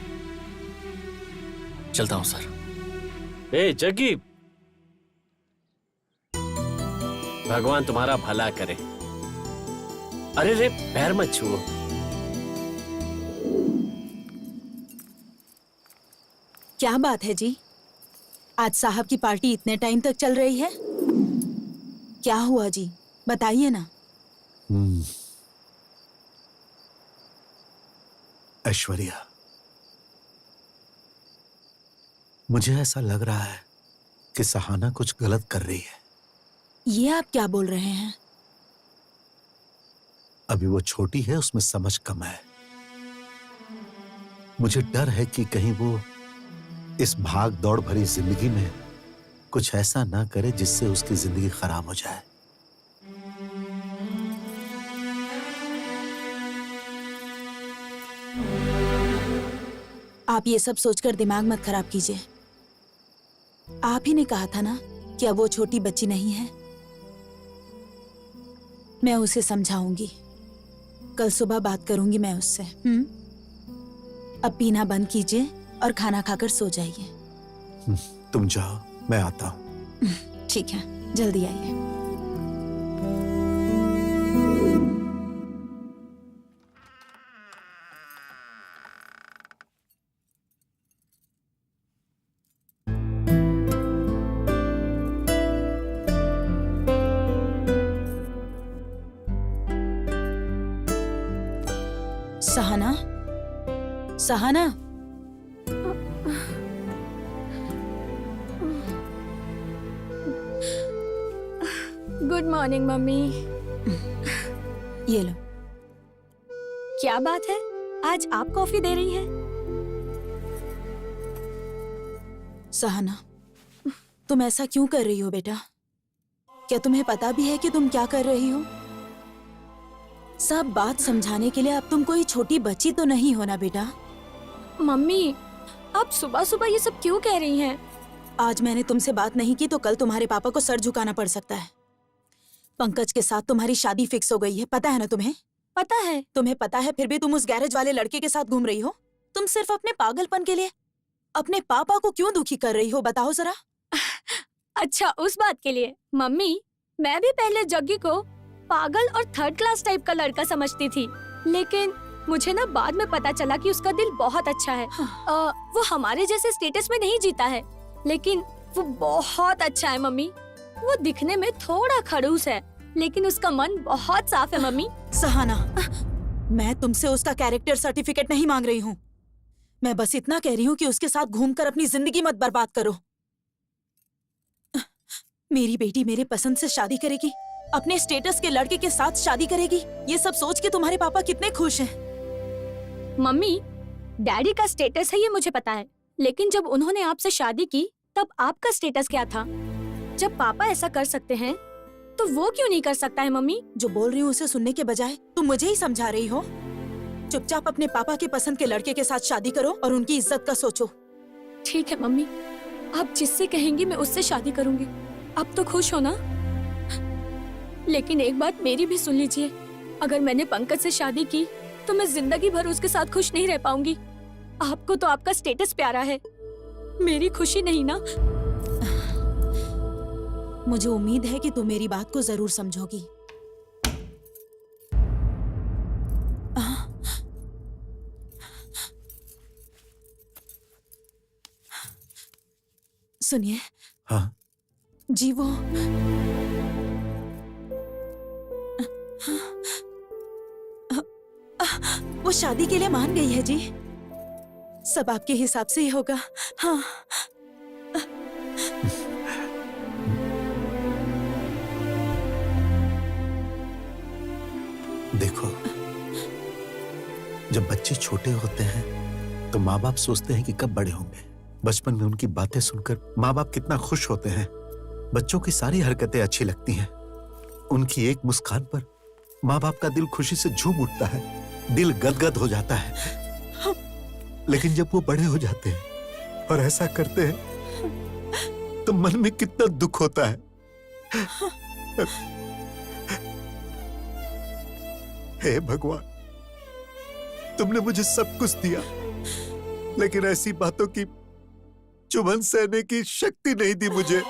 चलता हूँ सर। ए जग्गी, भगवान तुम्हारा भला करे। अरे रे, पैर मत छुओ। क्या बात है जी, आज साहब की पार्टी इतने टाइम तक चल रही है? क्या हुआ जी, बताइए ना। ऐश्वर्या, मुझे ऐसा लग रहा है कि सहाना कुछ गलत कर रही है। ये आप क्या बोल रहे हैं? अभी वो छोटी है, उसमें समझ कम है। मुझे डर है कि कहीं वो इस भाग दौड़ भरी जिंदगी में कुछ ऐसा ना करे जिससे उसकी जिंदगी खराब हो जाए। आप ये सब सोचकर दिमाग मत खराब कीजिए। आप ही ने कहा था ना कि अब वो छोटी बच्ची नहीं है। मैं उसे समझाऊंगी। कल सुबह बात करूंगी मैं उससे। अब पीना बंद कीजिए और खाना खाकर सो जाइए। तुम जाओ, मैं आता हूं। ठीक है, जल्दी आइए। Sahana, Sahana, good morning mummy. ये लो। क्या बात है, आज आप कॉफी दे रही हैं? सहाना, तुम ऐसा क्यों कर रही हो बेटा? क्या तुम्हें पता भी है कि तुम क्या कर रही हो? सब बात समझाने के लिए अब तुम कोई छोटी बच्ची तो नहीं हो ना बेटा। मम्मी, आप सुबह सुबह ये सब क्यों कह रही हैं? आज मैंने तुमसे बात नहीं की तो कल तुम्हारे पापा को सर झुकाना पड़ सकता है। पंकज के साथ तुम्हारी शादी फिक्स हो गई है, पता है ना तुम्हें? पता है। तुम्हें पता है, फिर भी तुम उस गैरेज वाले लड़के के साथ घूम रही हो। तुम सिर्फ अपने पागलपन के लिए अपने पापा को क्यों दुखी कर रही हो, बताओ जरा। अच्छा, उस बात के लिए। मम्मी, मैं भी पहले जग्गी को पागल और थर्ड क्लास टाइप का लड़का समझती थी, लेकिन मुझे ना बाद में पता चला कि उसका दिल बहुत अच्छा है। वो हमारे जैसे स्टेटस में नहीं जीता है, लेकिन वो बहुत अच्छा है मम्मी। वो दिखने में थोड़ा खड़ूस है, लेकिन उसका मन बहुत साफ है मम्मी। सहाना, मैं तुमसे उसका कैरेक्टर सर्टिफिकेट नहीं मांग रही हूँ। मैं बस इतना कह रही हूँ कि उसके साथ घूमकर अपनी जिंदगी मत बर्बाद करो। मेरी बेटी मेरे पसंद से शादी करेगी, अपने स्टेटस के लड़के के साथ शादी करेगी, ये सब सोच के तुम्हारे पापा कितने खुश हैं। मम्मी, डैडी का स्टेटस है ये मुझे पता है, लेकिन जब उन्होंने आपसे शादी की तब आपका स्टेटस क्या था? जब पापा ऐसा कर सकते हैं तो वो क्यों नहीं कर सकता है मम्मी? जो बोल रही हूँ उसे सुनने के बजाय तुम मुझे ही समझा रही हो। चुपचाप अपने पापा के पसंद के लड़के के साथ शादी करो और उनकी इज्जत का सोचो। ठीक है मम्मी, आप जिससे कहेंगी मैं उससे शादी करूंगी। आप तो खुश हो ना? लेकिन एक बात मेरी भी सुन लीजिए, अगर मैंने पंकज से शादी की तो मैं जिंदगी भर उसके साथ खुश नहीं रह पाऊंगी। आपको तो आपका स्टेटस प्यारा है, मेरी खुशी नहीं ना। मुझे उम्मीद है कि तुम मेरी बात को जरूर समझोगी। सुनिए। हाँ? जी वो शादी के लिए मान गई है जी। सब आपके हिसाब से ही होगा। हाँ। देखो, जब बच्चे छोटे होते हैं तो माँ बाप सोचते हैं कि कब बड़े होंगे। बचपन में उनकी बातें सुनकर माँ बाप कितना खुश होते हैं। बच्चों की सारी हरकतें अच्छी लगती हैं। उनकी एक मुस्कान पर माँ बाप का दिल खुशी से झूम उठता है, दिल गदगद हो जाता है। लेकिन जब वो बड़े हो जाते हैं और ऐसा करते हैं तो मन में कितना दुख होता है। हे भगवान, तुमने मुझे सब कुछ दिया, लेकिन ऐसी बातों की चुभन सहने की शक्ति नहीं दी मुझे।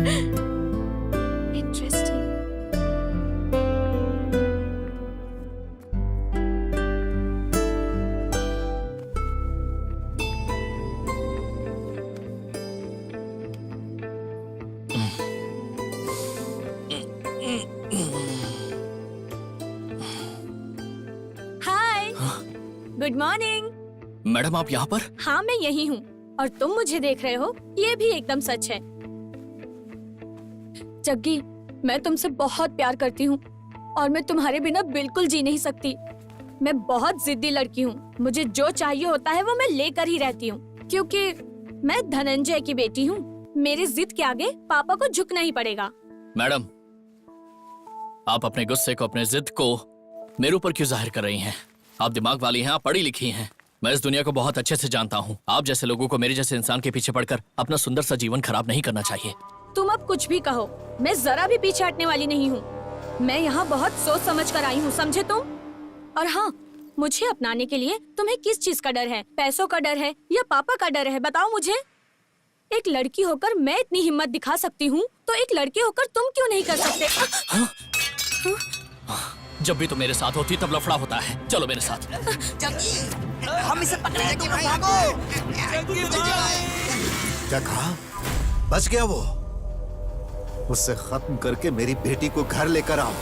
इंटरेस्टिंग। हाय, गुड मॉर्निंग। मैडम आप यहाँ पर? हाँ मैं यही हूँ और तुम मुझे देख रहे हो, ये भी एकदम सच है। जग्गी, मैं तुमसे बहुत प्यार करती हूँ और मैं तुम्हारे बिना बिल्कुल जी नहीं सकती। मैं बहुत जिद्दी लड़की हूँ, मुझे जो चाहिए होता है वो मैं लेकर ही रहती हूँ, क्योंकि मैं धनंजय की बेटी हूँ। मेरी जिद के आगे पापा को झुकना ही पड़ेगा। मैडम, आप अपने गुस्से को, अपने जिद को मेरे ऊपर क्यों जाहिर कर रही हैं? आप दिमाग वाली हैं, आप पढ़ी लिखी हैं। मैं इस दुनिया को बहुत अच्छे से जानता हूँ। आप जैसे लोगों को मेरे जैसे इंसान के पीछे पड़कर अपना सुंदर सा जीवन खराब नहीं करना चाहिए। तुम अब कुछ भी कहो, मैं जरा भी पीछे हटने वाली नहीं हूँ। मैं यहाँ बहुत सोच समझ कर आई हूँ, समझे तुम? और हाँ, मुझे अपनाने के लिए तुम्हें किस चीज का डर है? पैसों का डर है या पापा का डर है? बताओ मुझे। एक लड़की होकर मैं इतनी हिम्मत दिखा सकती हूँ, तो एक लड़के होकर तुम क्यों नहीं कर सकते? जब भी तुम मेरे साथ होती तब लफड़ा होता है। चलो मेरे साथ। हम इसे पकड़े, तुम लोग भागो। क्या कहा? बच गया वो? उससे खत्म करके मेरी बेटी को घर लेकर आओ।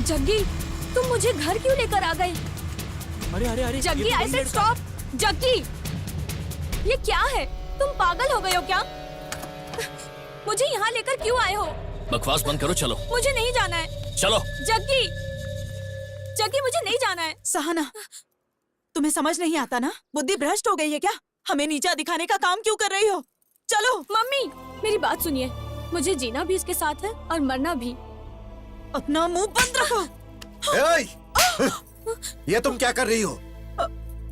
जग्गी, तुम मुझे घर क्यों लेकर आ गए? अरे अरे अरे, Jaggi, I said stop. Jaggi, ये क्या है? तुम पागल हो गए हो क्या? मुझे यहाँ लेकर क्यों आए हो? बकवास बंद करो, चलो। मुझे नहीं जाना है। चलो। जग्गी, जग्गी मुझे नहीं जाना है। सहाना, तुम्हें समझ नहीं आता ना? बुद्धि भ्रष्ट हो गई है क्या? हमें नीचा दिखाने का काम क्यों कर रही हो? चलो। मम्मी, मेरी बात सुनिए। मुझे जीना भी इसके साथ है और मरना भी। अपना मुंह बंद रखो। ये तुम क्या कर रही हो?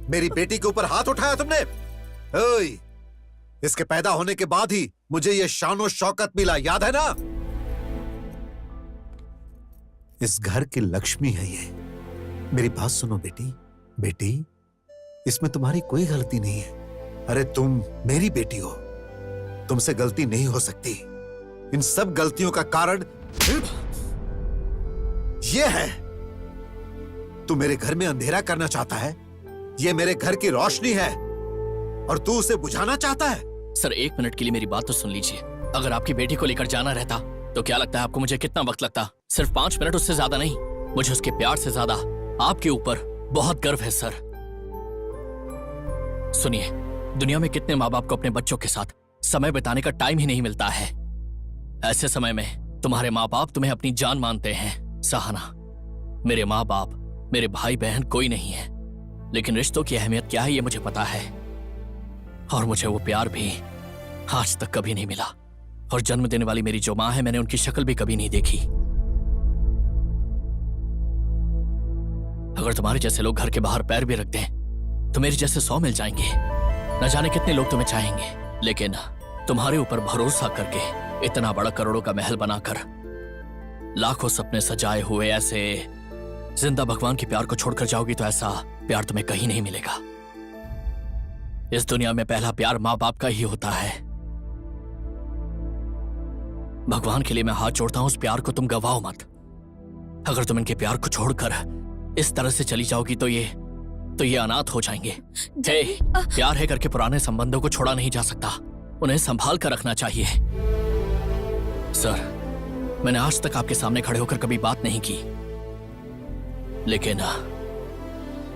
मेरी बेटी के ऊपर हाथ उठाया तुमने? ओए, इसके पैदा होने के बाद ही मुझे ये शानो शौकत मिला, याद है ना? इस घर की लक्ष्मी है ये। मेरी बात सुनो बेटी। बेटी, इसमें तुम्हारी कोई गलती नहीं है। अरे तुम मेरी बेटी हो, तुमसे गलती नहीं हो सकती। इन सब गलतियों का कारण ये है। तू मेरे घर में अंधेरा करना चाहता है। ये मेरे घर की रोशनी है और तू उसे बुझाना चाहता है। सर, एक मिनट के लिए मेरी बात तो सुन लीजिए। अगर आपकी बेटी को लेकर जाना रहता तो क्या लगता है आपको मुझे कितना वक्त लगता? सिर्फ 5 मिनट, उससे ज्यादा नहीं। मुझे उसके प्यार से ज्यादा आपके ऊपर बहुत गर्व है सर। सुनिए, दुनिया में कितने माँ बाप को अपने बच्चों के साथ समय बिताने का टाइम ही नहीं मिलता है। ऐसे समय में तुम्हारे माँ बाप तुम्हें अपनी जान मानते हैं। सहाना, मेरे माँ बाप, मेरे भाई बहन कोई नहीं है, लेकिन रिश्तों की अहमियत क्या है ये मुझे पता है। और मुझे वो प्यार भी आज तक कभी नहीं मिला। और जन्म देने वाली मेरी जो माँ है, मैंने उनकी शक्ल भी कभी नहीं देखी। अगर तुम्हारे जैसे लोग घर के बाहर पैर भी रख दें तो मेरे जैसे 100 मिल जाएंगे। न जाने कितने लोग तुम्हें चाहेंगे, लेकिन तुम्हारे ऊपर भरोसा करके इतना बड़ा करोड़ों का महल बनाकर लाखों सपने सजाए हुए ऐसे जिंदा भगवान के प्यार को छोड़कर जाओगी तो ऐसा प्यार तुम्हें कहीं नहीं मिलेगा। इस दुनिया में पहला प्यार माँ बाप का ही होता है। भगवान के लिए मैं हाथ जोड़ता हूं, उस प्यार को तुम गवाओ मत। अगर तुम इनके प्यार को छोड़कर इस तरह से चली जाओगी तो ये अनाथ हो जाएंगे। हे, प्यार है करके पुराने संबंधों को छोड़ा नहीं जा सकता, उन्हें संभाल कर रखना चाहिए। सर, मैंने आज तक आपके सामने खड़े होकर कभी बात नहीं की, लेकिन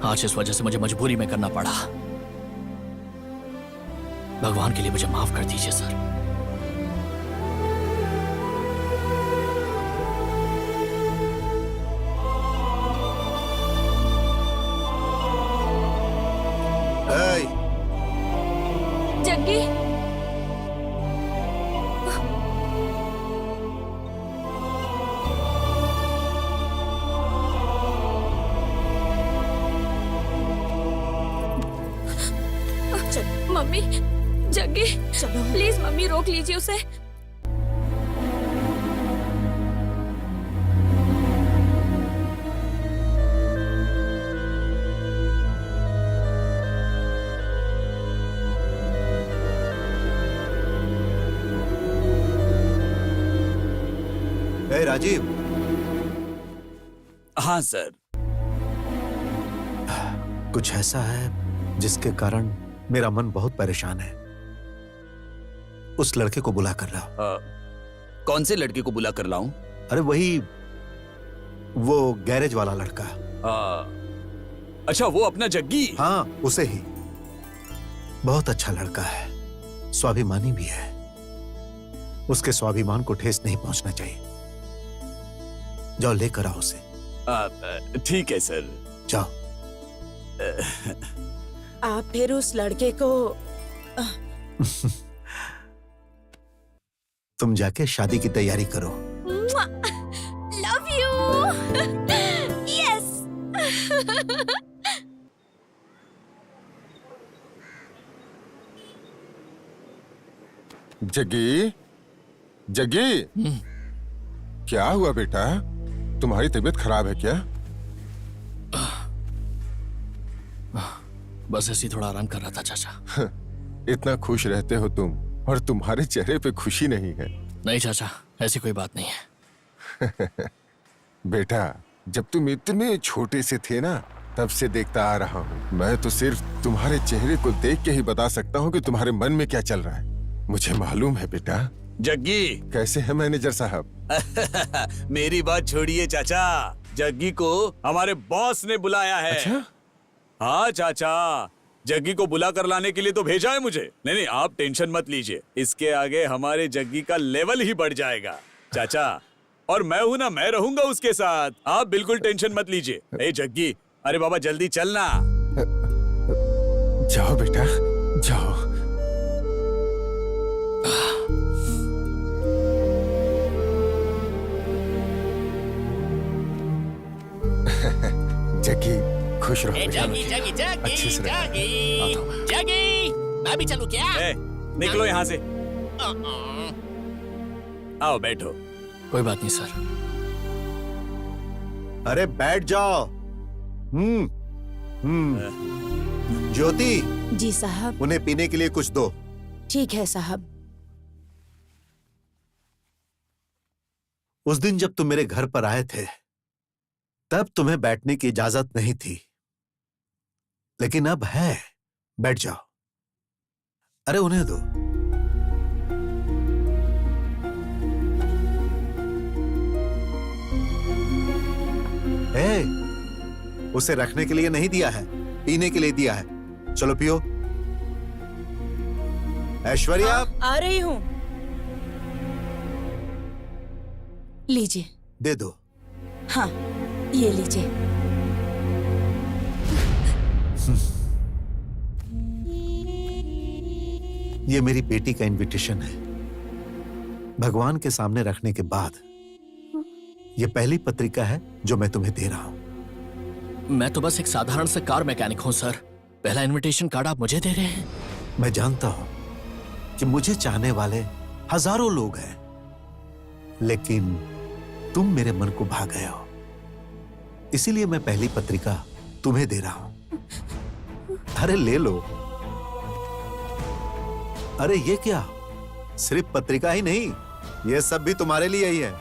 आज इस वजह से मुझे मजबूरी में करना पड़ा। भगवान के लिए मुझे माफ कर दीजिए सर। जग्गी, मम्मी, जग्गी, चलो प्लीज मम्मी रोक लीजिए उसे। ए राजीव। हाँ सर। कुछ ऐसा है जिसके कारण मेरा मन बहुत परेशान है। उस लड़के को बुला कर लाओ। कौन से लड़के को बुला कर लाऊं? अरे वही, वो गैरेज वाला लड़का। अच्छा, वो अपना जग्गी? हाँ, उसे ही। बहुत अच्छा लड़का है, स्वाभिमानी भी है। उसके स्वाभिमान को ठेस नहीं पहुंचना चाहिए। जाओ लेकर आओ उसे। ठीक है सर। जाओ। आप फिर उस लड़के को तुम जाके शादी की तैयारी करो। Love you. Yes. Jaggi, Jaggi, क्या हुआ बेटा? तुम्हारी तबीयत खराब है क्या? बस ऐसे ही थोड़ा आराम कर रहा था चाचा। इतना खुश रहते हो तुम, और तुम्हारे चेहरे पे खुशी नहीं है। नहीं चाचा, ऐसी कोई बात नहीं है। बेटा, जब तुम इतने छोटे से थे ना, तब से देखता आ रहा हूँ। मैं तो सिर्फ तुम्हारे चेहरे को देख के ही बता सकता हूँ कि तुम्हारे मन में क्या चल रहा है। मुझे मालूम है बेटा। जग्गी, कैसे है मैनेजर साहब? मेरी बात छोड़िए चाचा, जग्गी को हमारे बॉस ने बुलाया है। अच्छा? हाँ चाचा, जग्गी को बुला कर लाने के लिए तो भेजा है मुझे। नहीं, आप टेंशन मत लीजिए, इसके आगे हमारे जग्गी का लेवल ही बढ़ जाएगा चाचा। और मैं हूं ना, मैं रहूंगा उसके साथ, आप बिल्कुल टेंशन मत लीजिए। ए जग्गी, अरे बाबा जल्दी चलना। जाओ बेटा, जाओ। जग्गी, खुश रहो बेटा। अच्छे से रहो। मैं भी चलूं क्या? ए, निकलो यहाँ से। आओ बैठो। कोई बात नहीं सर। अरे बैठ जाओ। ज्योति, जी साहब। उन्हें पीने के लिए कुछ दो। ठीक है साहब। उस दिन जब तुम मेरे घर पर आए थे, तब तुम्हें बैठने की इजाजत नहीं थी, लेकिन अब है। बैठ जाओ। अरे उन्हें दो। उसे रखने के लिए नहीं दिया है, पीने के लिए दिया है। चलो पियो। ऐश्वर्या, आ रही हूँ। लीजिए। दे दो। हाँ, ये लीजिए। ये मेरी बेटी का इनविटेशन है। भगवान के सामने रखने के बाद ये पहली पत्रिका है जो मैं तुम्हें दे रहा हूं। मैं तो बस एक साधारण सा कार मैकेनिक हूँ सर। पहला इनविटेशन कार्ड आप मुझे दे रहे हैं? मैं जानता हूं कि मुझे चाहने वाले हजारों लोग हैं, लेकिन तुम मेरे मन को भा गए हो, इसीलिए मैं पहली पत्रिका तुम्हें दे रहा हूं। अरे ले लो। अरे ये क्या, सिर्फ पत्रिका ही नहीं, ये सब भी तुम्हारे लिए ही है।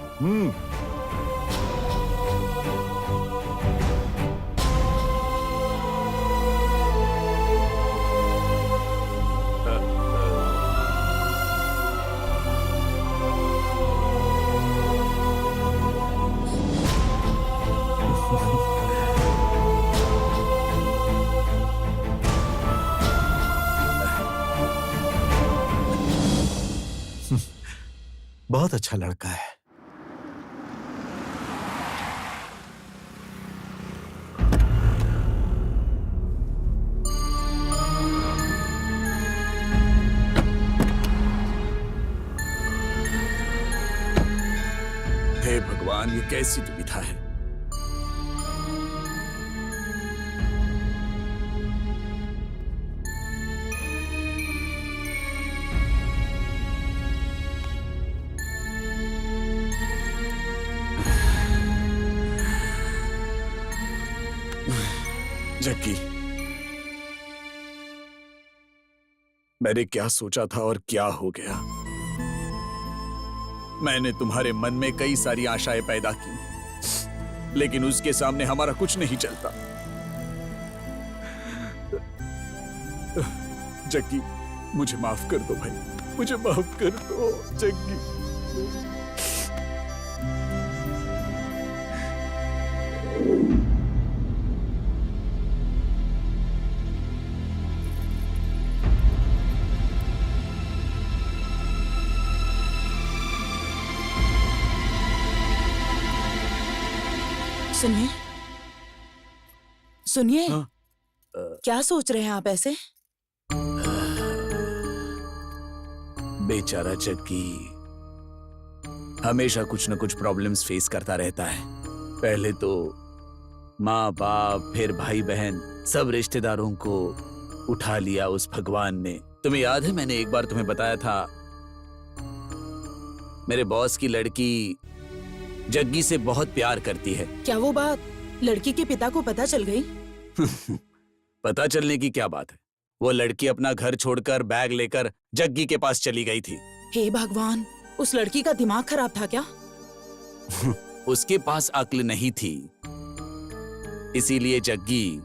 बहुत अच्छा लड़का है। हे भगवान, ये कैसी दुविधा है। जग्गी, मैंने क्या सोचा था और क्या हो गया। मैंने तुम्हारे मन में कई सारी आशाएं पैदा की, लेकिन उसके सामने हमारा कुछ नहीं चलता। जग्गी, मुझे माफ कर दो भाई, मुझे माफ कर दो जग्गी। सुनिए, सुनिए। हाँ? क्या सोच रहे हैं आप ऐसे? बेचारा जग्गी हमेशा कुछ न कुछ प्रॉब्लम्स फेस करता रहता है। पहले तो माँ बाप, फिर भाई बहन, सब रिश्तेदारों को उठा लिया उस भगवान ने। तुम्हें याद है मैंने एक बार तुम्हें बताया था मेरे बॉस की लड़की जग्गी से बहुत प्यार करती है। क्या वो बात लड़की के पिता को पता चल गई? पता चलने की क्या बात है, वो लड़की अपना घर छोड़कर बैग लेकर जग्गी के पास चली गई थी। हे भगवान, उस लड़की का दिमाग खराब था क्या? उसके पास अक्ल नहीं थी, इसीलिए जग्गी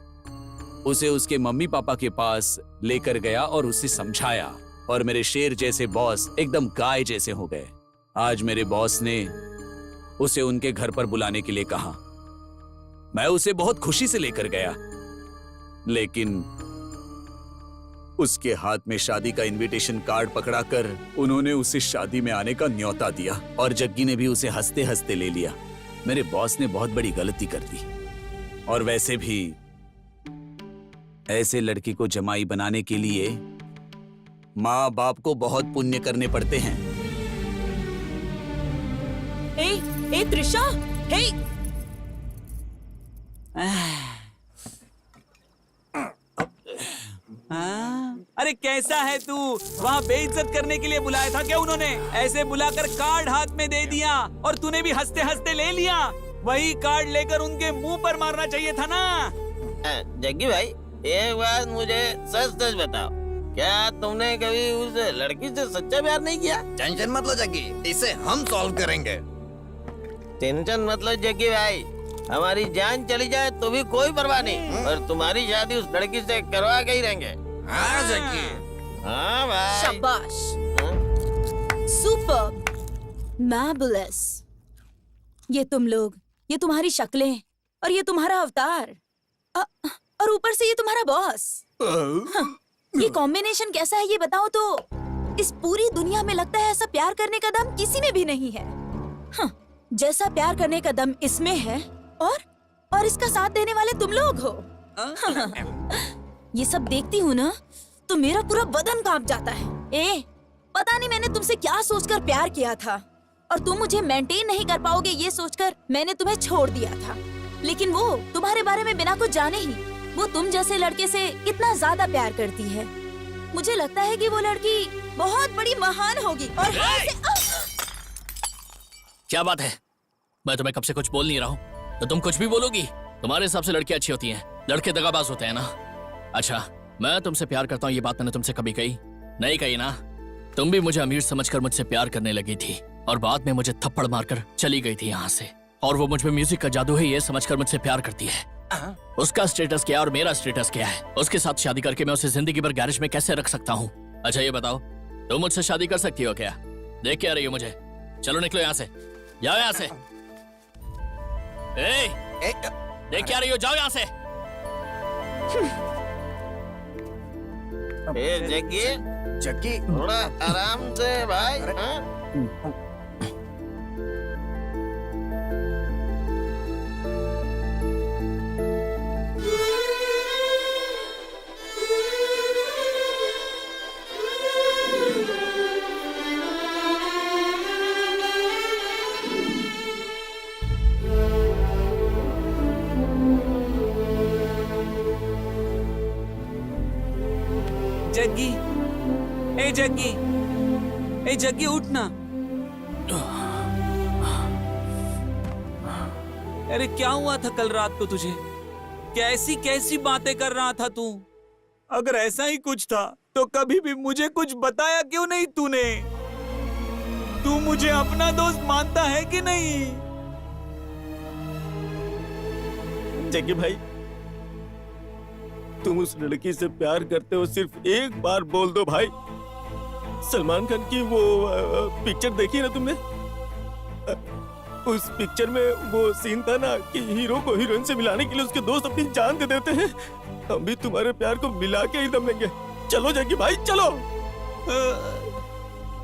उसे उसके मम्मी पापा के पास लेकर गया और उसे समझाया, और मेरे शेर जैसे बॉस एकदम गाय जैसे हो गए। आज मेरे बॉस ने उसे उनके घर पर बुलाने के लिए कहा। मैं उसे बहुत खुशी से लेकर गया, लेकिन उसके हाथ में शादी का इनविटेशन कार्ड पकड़ाकर उन्होंने उसे शादी में आने का न्योता दिया, और जग्गी ने भी उसे हंसते हंसते ले लिया। मेरे बॉस ने बहुत बड़ी गलती कर दी, और वैसे भी ऐसे लड़की को जमाई बनाने के लिए माँ बाप को बहुत पुण्य करने पड़ते हैं। ए त्रिशा, हे! अरे कैसा है तू? वहाँ बेइज्जत करने के लिए बुलाया था क्या उन्होंने? ऐसे बुलाकर कार्ड हाथ में दे दिया और तूने भी हंसते हंसते ले लिया। वही कार्ड लेकर उनके मुंह पर मारना चाहिए था ना। जग्गी भाई, एक बात मुझे सच सच बताओ, क्या तुमने कभी उस लड़की से सच्चा प्यार नहीं किया? टेंशन मत लो जग्गी, इसे हम सॉल्व करेंगे। टेंशन मत लो जग्गी भाई, हमारी जान चली जाए तो भी कोई परवाह नहीं, और तुम्हारी शादी उस लड़की से करवा के ही रहेंगे। हाँ जग्गी। हाँ भाई। शाबाश, सुपर, मैर्वेलस। ये तुम लोग, ये तुम्हारी शक्लें, और ये तुम्हारा अवतार, और ऊपर से ये तुम्हारा बॉस। ये कॉम्बिनेशन कैसा है ये बताओ तो। इस पूरी दुनिया में लगता है ऐसा प्यार करने का दम किसी में भी नहीं है। जैसा प्यार करने का दम इसमें है, और इसका साथ देने वाले तुम लोग हो। ये सब देखती हूँ ना तो मेरा पूरा बदन कांप जाता है। पता नहीं मैंने तुमसे क्या सोचकर प्यार किया था और तुम मुझे मेंटेन नहीं कर पाओगे ये सोचकर मैंने तुम्हें छोड़ दिया था। लेकिन वो तुम्हारे बारे में बिना कुछ जाने ही वो तुम जैसे लड़के से कितना ज्यादा प्यार करती है। मुझे लगता है कि वो लड़की बहुत बड़ी महान होगी और क्या बात है? मैं तुम्हें कब से कुछ बोल नहीं रहा हूँ तो तुम कुछ भी बोलोगी? तुम्हारे हिसाब से लड़कियां अच्छी होती हैं, लड़के दगाबाज होते हैं ना? अच्छा, मैं तुमसे प्यार करता हूँ ये बात मैंने तुमसे कभी कही नहीं? कही ना? तुम भी मुझे अमीर समझकर मुझसे प्यार करने लगी थी और बाद में मुझे थप्पड़ मारकर चली गई थी यहाँ से। और वो मुझ में म्यूजिक का जादू है ये समझकर मुझसे प्यार करती है। उसका स्टेटस क्या है और मेरा स्टेटस क्या है? उसके साथ शादी करके मैं उसे जिंदगी भर गैरेज में कैसे रख सकता हूँ? अच्छा ये बताओ, तुम मुझसे शादी कर सकती हो क्या? देख के आ रही हो मुझे? चलो निकलो यहाँ से, जाओ यहाँ से। देख के आ रही हो, जाओ यहाँ से। जग्गी जग्गी थोड़ा आराम से भाई। हाँ? जग्गी, ए जग्गी, ए जग्गी उठ ना। अरे क्या हुआ था कल रात को तुझे? कैसी कैसी बातें कर रहा था तू? अगर ऐसा ही कुछ था तो कभी भी मुझे कुछ बताया क्यों नहीं तूने? तू मुझे अपना दोस्त मानता है कि नहीं? जग्गी भाई, तुम उस लड़की से प्यार करते हो सिर्फ एक बार बोल दो भाई। सलमान खान की वो पिक्चर देखी ना तुमने? उस पिक्चर में वो सीन था ना कि हीरो को हीरोइन से मिलाने के लिए उसके दोस्त अपनी जान दे देते हैं। हम भी तुम्हारे प्यार को मिला के ही दम लेंगे। चलो जग्गी भाई चलो।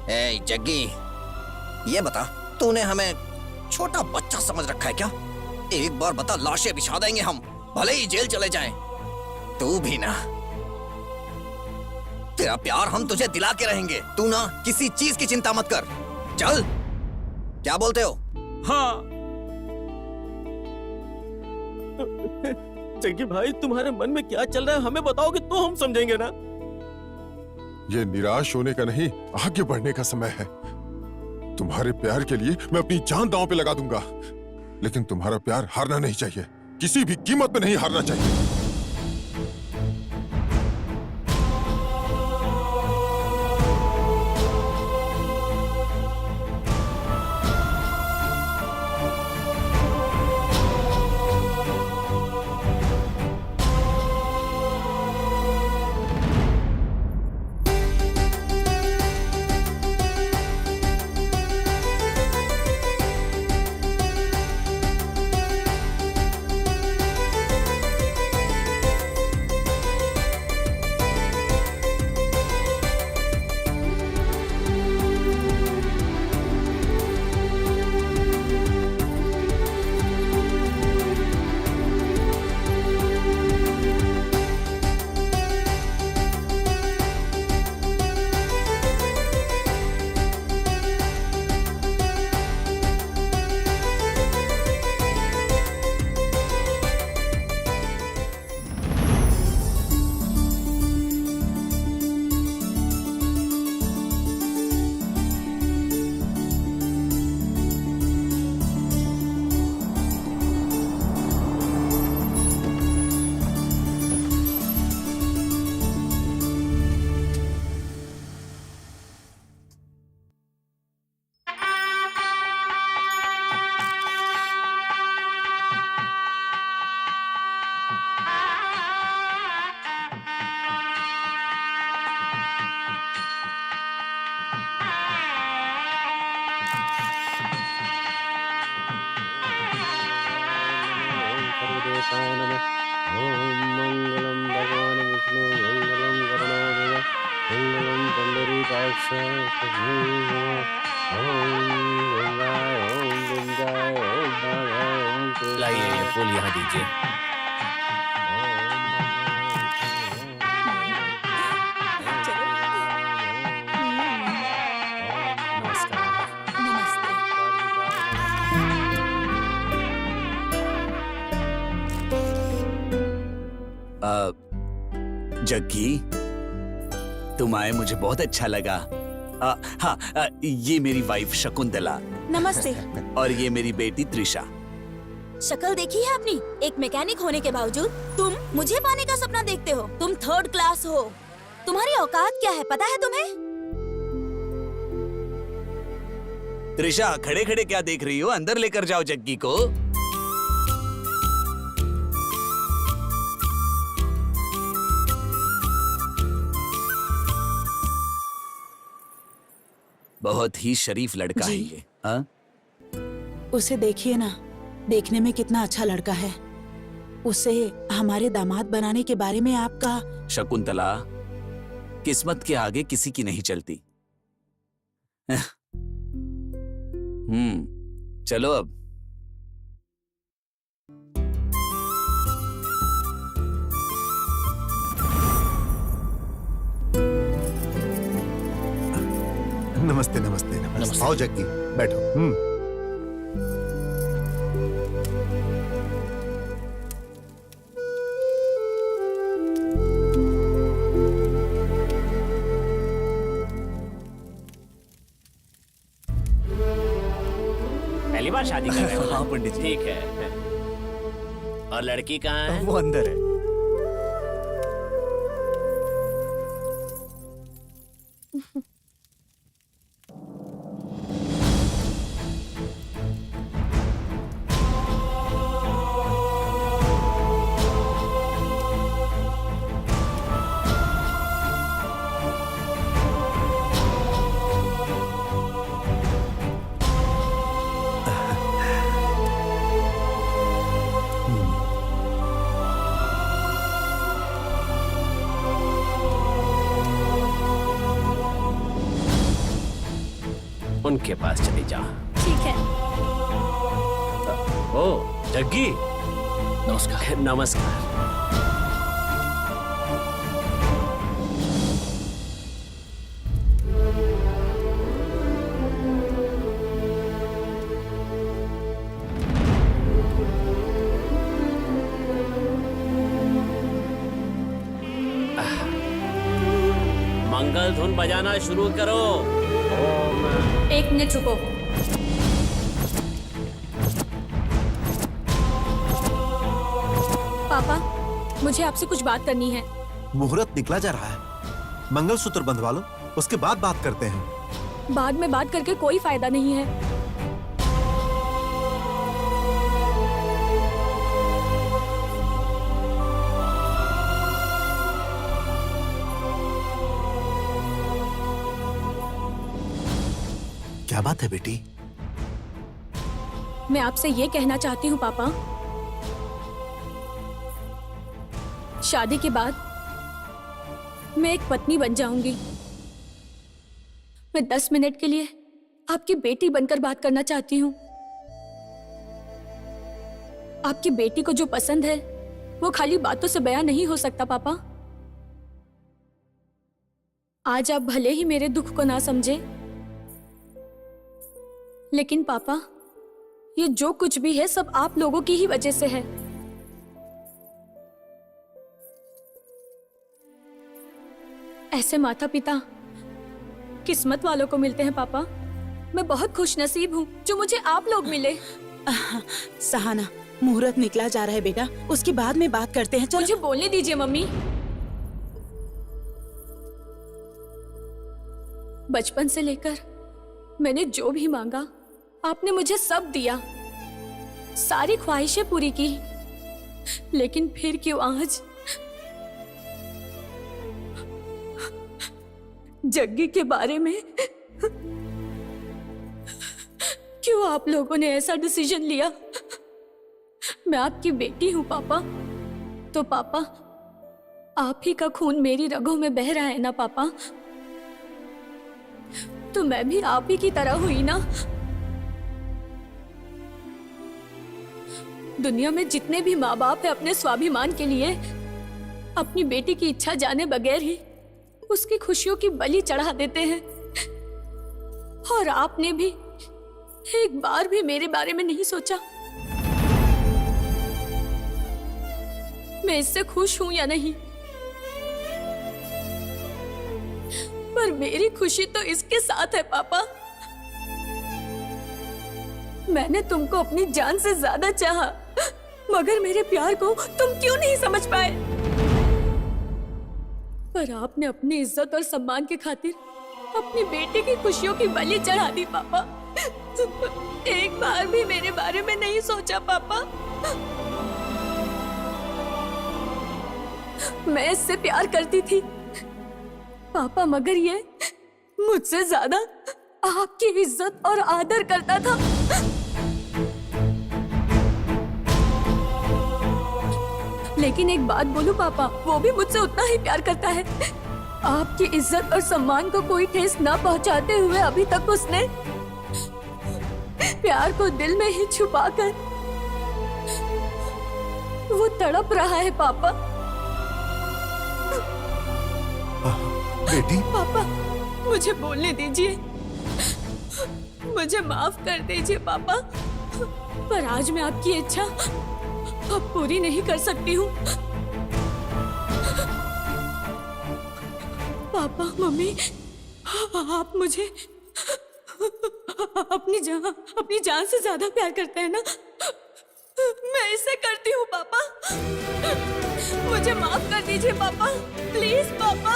ए जग्गी, ये बता, तूने हमें छोटा बच्चा समझ रखा है क्या? एक बार बता, लाशें बिछा देंगे हम, भले ही जेल चले जाएं। तू भी ना, तेरा प्यार हम तुझे दिला के रहेंगे। तू ना किसी चीज की चिंता मत कर। चल, क्या बोलते हो? हाँ। जग्गी भाई, तुम्हारे मन में क्या चल रहा है हमें बताओगे तो हम समझेंगे ना। ये निराश होने का नहीं, आगे बढ़ने का समय है। तुम्हारे प्यार के लिए मैं अपनी जान दांव पे लगा दूंगा, लेकिन तुम्हारा प्यार हारना नहीं चाहिए, किसी भी कीमत पे नहीं हारना चाहिए। लाइए ये फूल यहाँ दीजिए। जग्गी, तुम आए मुझे बहुत अच्छा लगा। हाँ, ये मेरी वाइफ शकुंतला नमस्ते। और ये मेरी बेटी त्रिशा। शक्ल देखी है अपनी? एक मैकेनिक होने के बावजूद तुम मुझे पाने का सपना देखते हो। तुम 3rd क्लास हो। तुम्हारी औकात क्या है पता है तुम्हें? त्रिशा, खड़े खड़े क्या देख रही हो? अंदर लेकर जाओ जग्गी को। बहुत ही शरीफ लड़का है ये। हाँ? उसे देखिए ना, देखने में कितना अच्छा लड़का है। उसे हमारे दामाद बनाने के बारे में आपका। शकुंतला, किस्मत के आगे किसी की नहीं चलती। चलो अब। नमस्ते नमस्ते नमस्ते। आओ जग्गी, बैठो। पहली बार शादी कर रहे हो? हाँ पंडित जी। ठीक है। और लड़की कहाँ है? वो अंदर है। उनके पास चली जा। ठीक है। ओ जग्गी, नमस्कार। नमस्कार। मंगल धुन बजाना शुरू करो। 1 मिनट रुको। पापा, मुझे आपसे कुछ बात करनी है। मुहूर्त निकला जा रहा है, मंगलसूत्र बंधवा लो, उसके बाद बात करते हैं। बाद में बात करके कोई फायदा नहीं है। क्या बात है बेटी? मैं आपसे ये कहना चाहती हूँ पापा, शादी के बाद मैं एक पत्नी बन जाऊंगी। मैं 10 मिनट के लिए आपकी बेटी बनकर बात करना चाहती हूँ। आपकी बेटी को जो पसंद है वो खाली बातों से बयां नहीं हो सकता पापा। आज आप भले ही मेरे दुख को ना समझे, लेकिन पापा ये जो कुछ भी है सब आप लोगों की ही वजह से है। ऐसे माता पिता किस्मत वालों को मिलते हैं पापा। मैं बहुत खुश नसीब हूँ जो मुझे आप लोग मिले। सहाना, मुहूर्त निकला जा रहा है बेटा, उसके बाद में बात करते हैं। चलो। मुझे बोलने दीजिए मम्मी। बचपन से लेकर मैंने जो भी मांगा आपने मुझे सब दिया, सारी ख्वाहिशें पूरी की, लेकिन फिर क्यों आज जग्गी के बारे में क्यों आप लोगों ने ऐसा डिसीजन लिया? मैं आपकी बेटी हूं पापा, तो पापा आप ही का खून मेरी रगों में बह रहा है ना पापा, तो मैं भी आप ही की तरह हुई ना। दुनिया में जितने भी माँ बाप है अपने स्वाभिमान के लिए अपनी बेटी की इच्छा जाने बगैर ही उसकी खुशियों की बलि चढ़ा देते हैं, और आपने भी एक बार भी मेरे बारे में नहीं सोचा मैं इससे खुश हूं या नहीं। पर मेरी खुशी तो इसके साथ है पापा। मैंने तुमको अपनी जान से ज्यादा चाहा, मगर मेरे प्यार को तुम क्यों नहीं समझ पाए? पर आपने अपनी इज्जत और सम्मान के खातिर अपनी बेटे की खुशियों की बलि चढ़ा दी पापा। एक बार भी मेरे बारे में नहीं सोचा पापा। मैं इससे प्यार करती थी पापा, मगर ये मुझसे ज्यादा आपकी इज्जत और आदर करता था। लेकिन एक बात बोलूं पापा, वो भी मुझसे उतना ही प्यार करता है। आपकी इज्जत और सम्मान को कोई ठेस न पहुंचाते हुए अभी तक उसने प्यार को दिल में ही छुपाकर वो तड़प रहा है पापा। बेटी, पापा मुझे बोलने दीजिए, मुझे माफ कर दीजिए पापा, पर आज मैं आपकी इच्छा अब पूरी नहीं कर सकती हूँ। पापा मम्मी, आप मुझे अपनी जान से ज्यादा प्यार करते हैं ना? मैं इसे करती हूँ पापा, मुझे माफ कर दीजिए पापा, प्लीज पापा।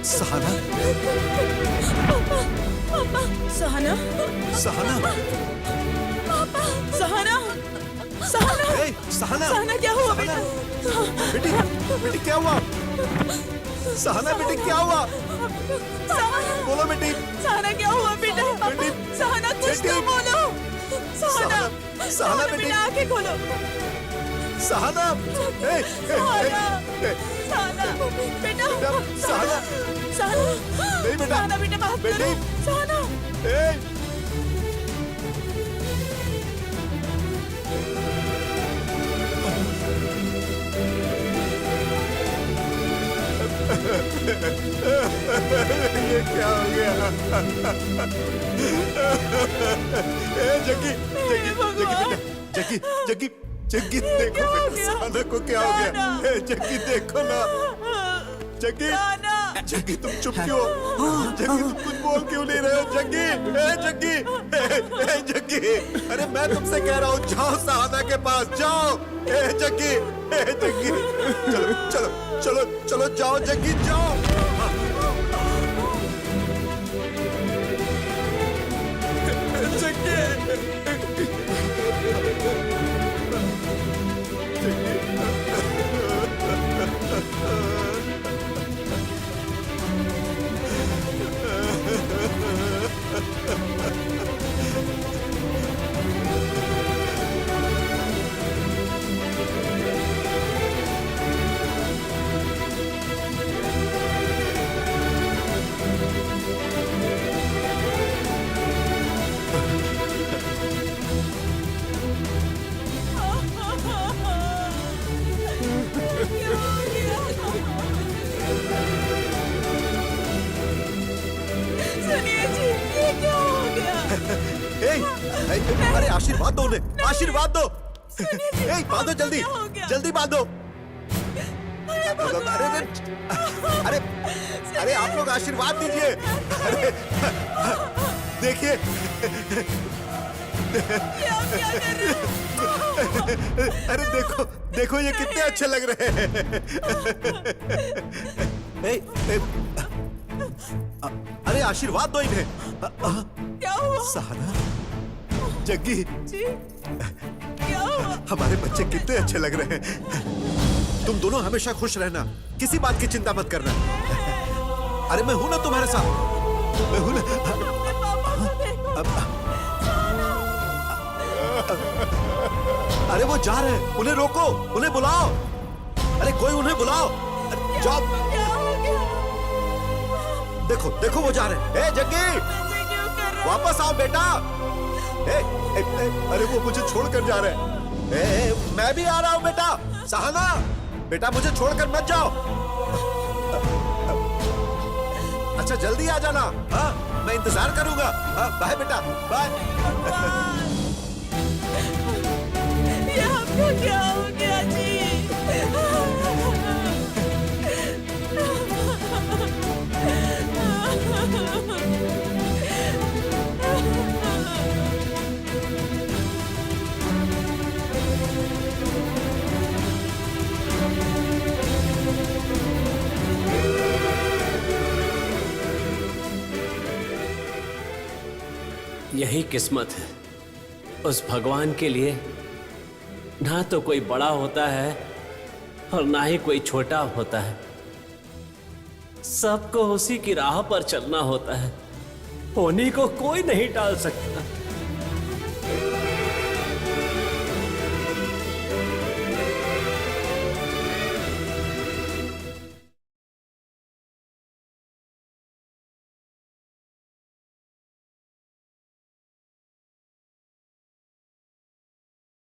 सहाना, पापा, सहाना, सहाना, पापा, सहाना, सहाना, ए, सहाना, सहाना क्या हुआ बेटा? बेटी, बेटी क्या हुआ? सहाना बेटी क्या हुआ? बोलो बेटी। सहाना क्या हुआ बेटा? बेटी, सहाना कुछ बेटी। तो बोलो। सहाना, सहाना बेटी, बेटा आंखें खोलो। सहाना, ए, सहाना, सहाना, बेटा, सहाना, सहाना, नहीं बेटा, सहाना बेटा माफ करो। बेटी, सहाना, ए, ये क्या हो गया? ए, जग्गी, जग्गी, जग्गी बेटा, जग्गी, जग्गी, जग्गी देखो बेटा, सहाना को क्या हो गया? ए, जग्गी देखो ना, जग्गी, जग्गी तुम चुप क्यों? जग्गी तुम कुछ बोल क्यों नहीं रहे हो? जग्गी, ए जग्गी, ए जग्गी, अरे मैं तुमसे कह रहा हूँ जाओ सहाना के पास जाओ। ए जग्गी, ए जग्गी, चलो चलो चलो चलो जाओ जग्गी जाओ। सुनिए जी, ये क्या हो गया? अरे आशीर्वाद दो उन्हें, आशीर्वाद दो। बांधो जल्दी, जल्दी बांधो। अरे अरे अरे आप लोग आशीर्वाद दीजिए। अरे देखिए, अरे देखो देखो ये कितने अच्छे लग रहे हैं। अरे आशीर्वाद दो इन्हें। क्या हुआ? सहाना, जग्गी, क्या हुआ? हमारे बच्चे कितने अच्छे लग रहे हैं। तुम दोनों हमेशा खुश रहना, किसी बात की चिंता मत करना। अरे मैं हूं ना तुम्हारे साथ, मैं हूं ना। अरे वो जा रहे हैं, उन्हें रोको, उन्हें बुलाओ। अरे कोई उन्हें बुलाओ, जाओ। देखो देखो वो जा रहे हैं। ए जग्गी, वापस आओ बेटा। अरे वो मुझे छोड़कर जा रहे हैं। मैं भी आ रहा हूँ बेटा। सहाना बेटा, मुझे छोड़कर मत जाओ। अच्छा जल्दी आ जाना। हाँ मैं इंतजार करूंगा। हाँ बाय बेटा, बाय। ये हमको क्या हो गया जी? यही किस्मत है। उस भगवान के लिए ना तो कोई बड़ा होता है और ना ही कोई छोटा होता है। सबको उसी की राह पर चलना होता है। उन्हीं को कोई नहीं टाल सकता।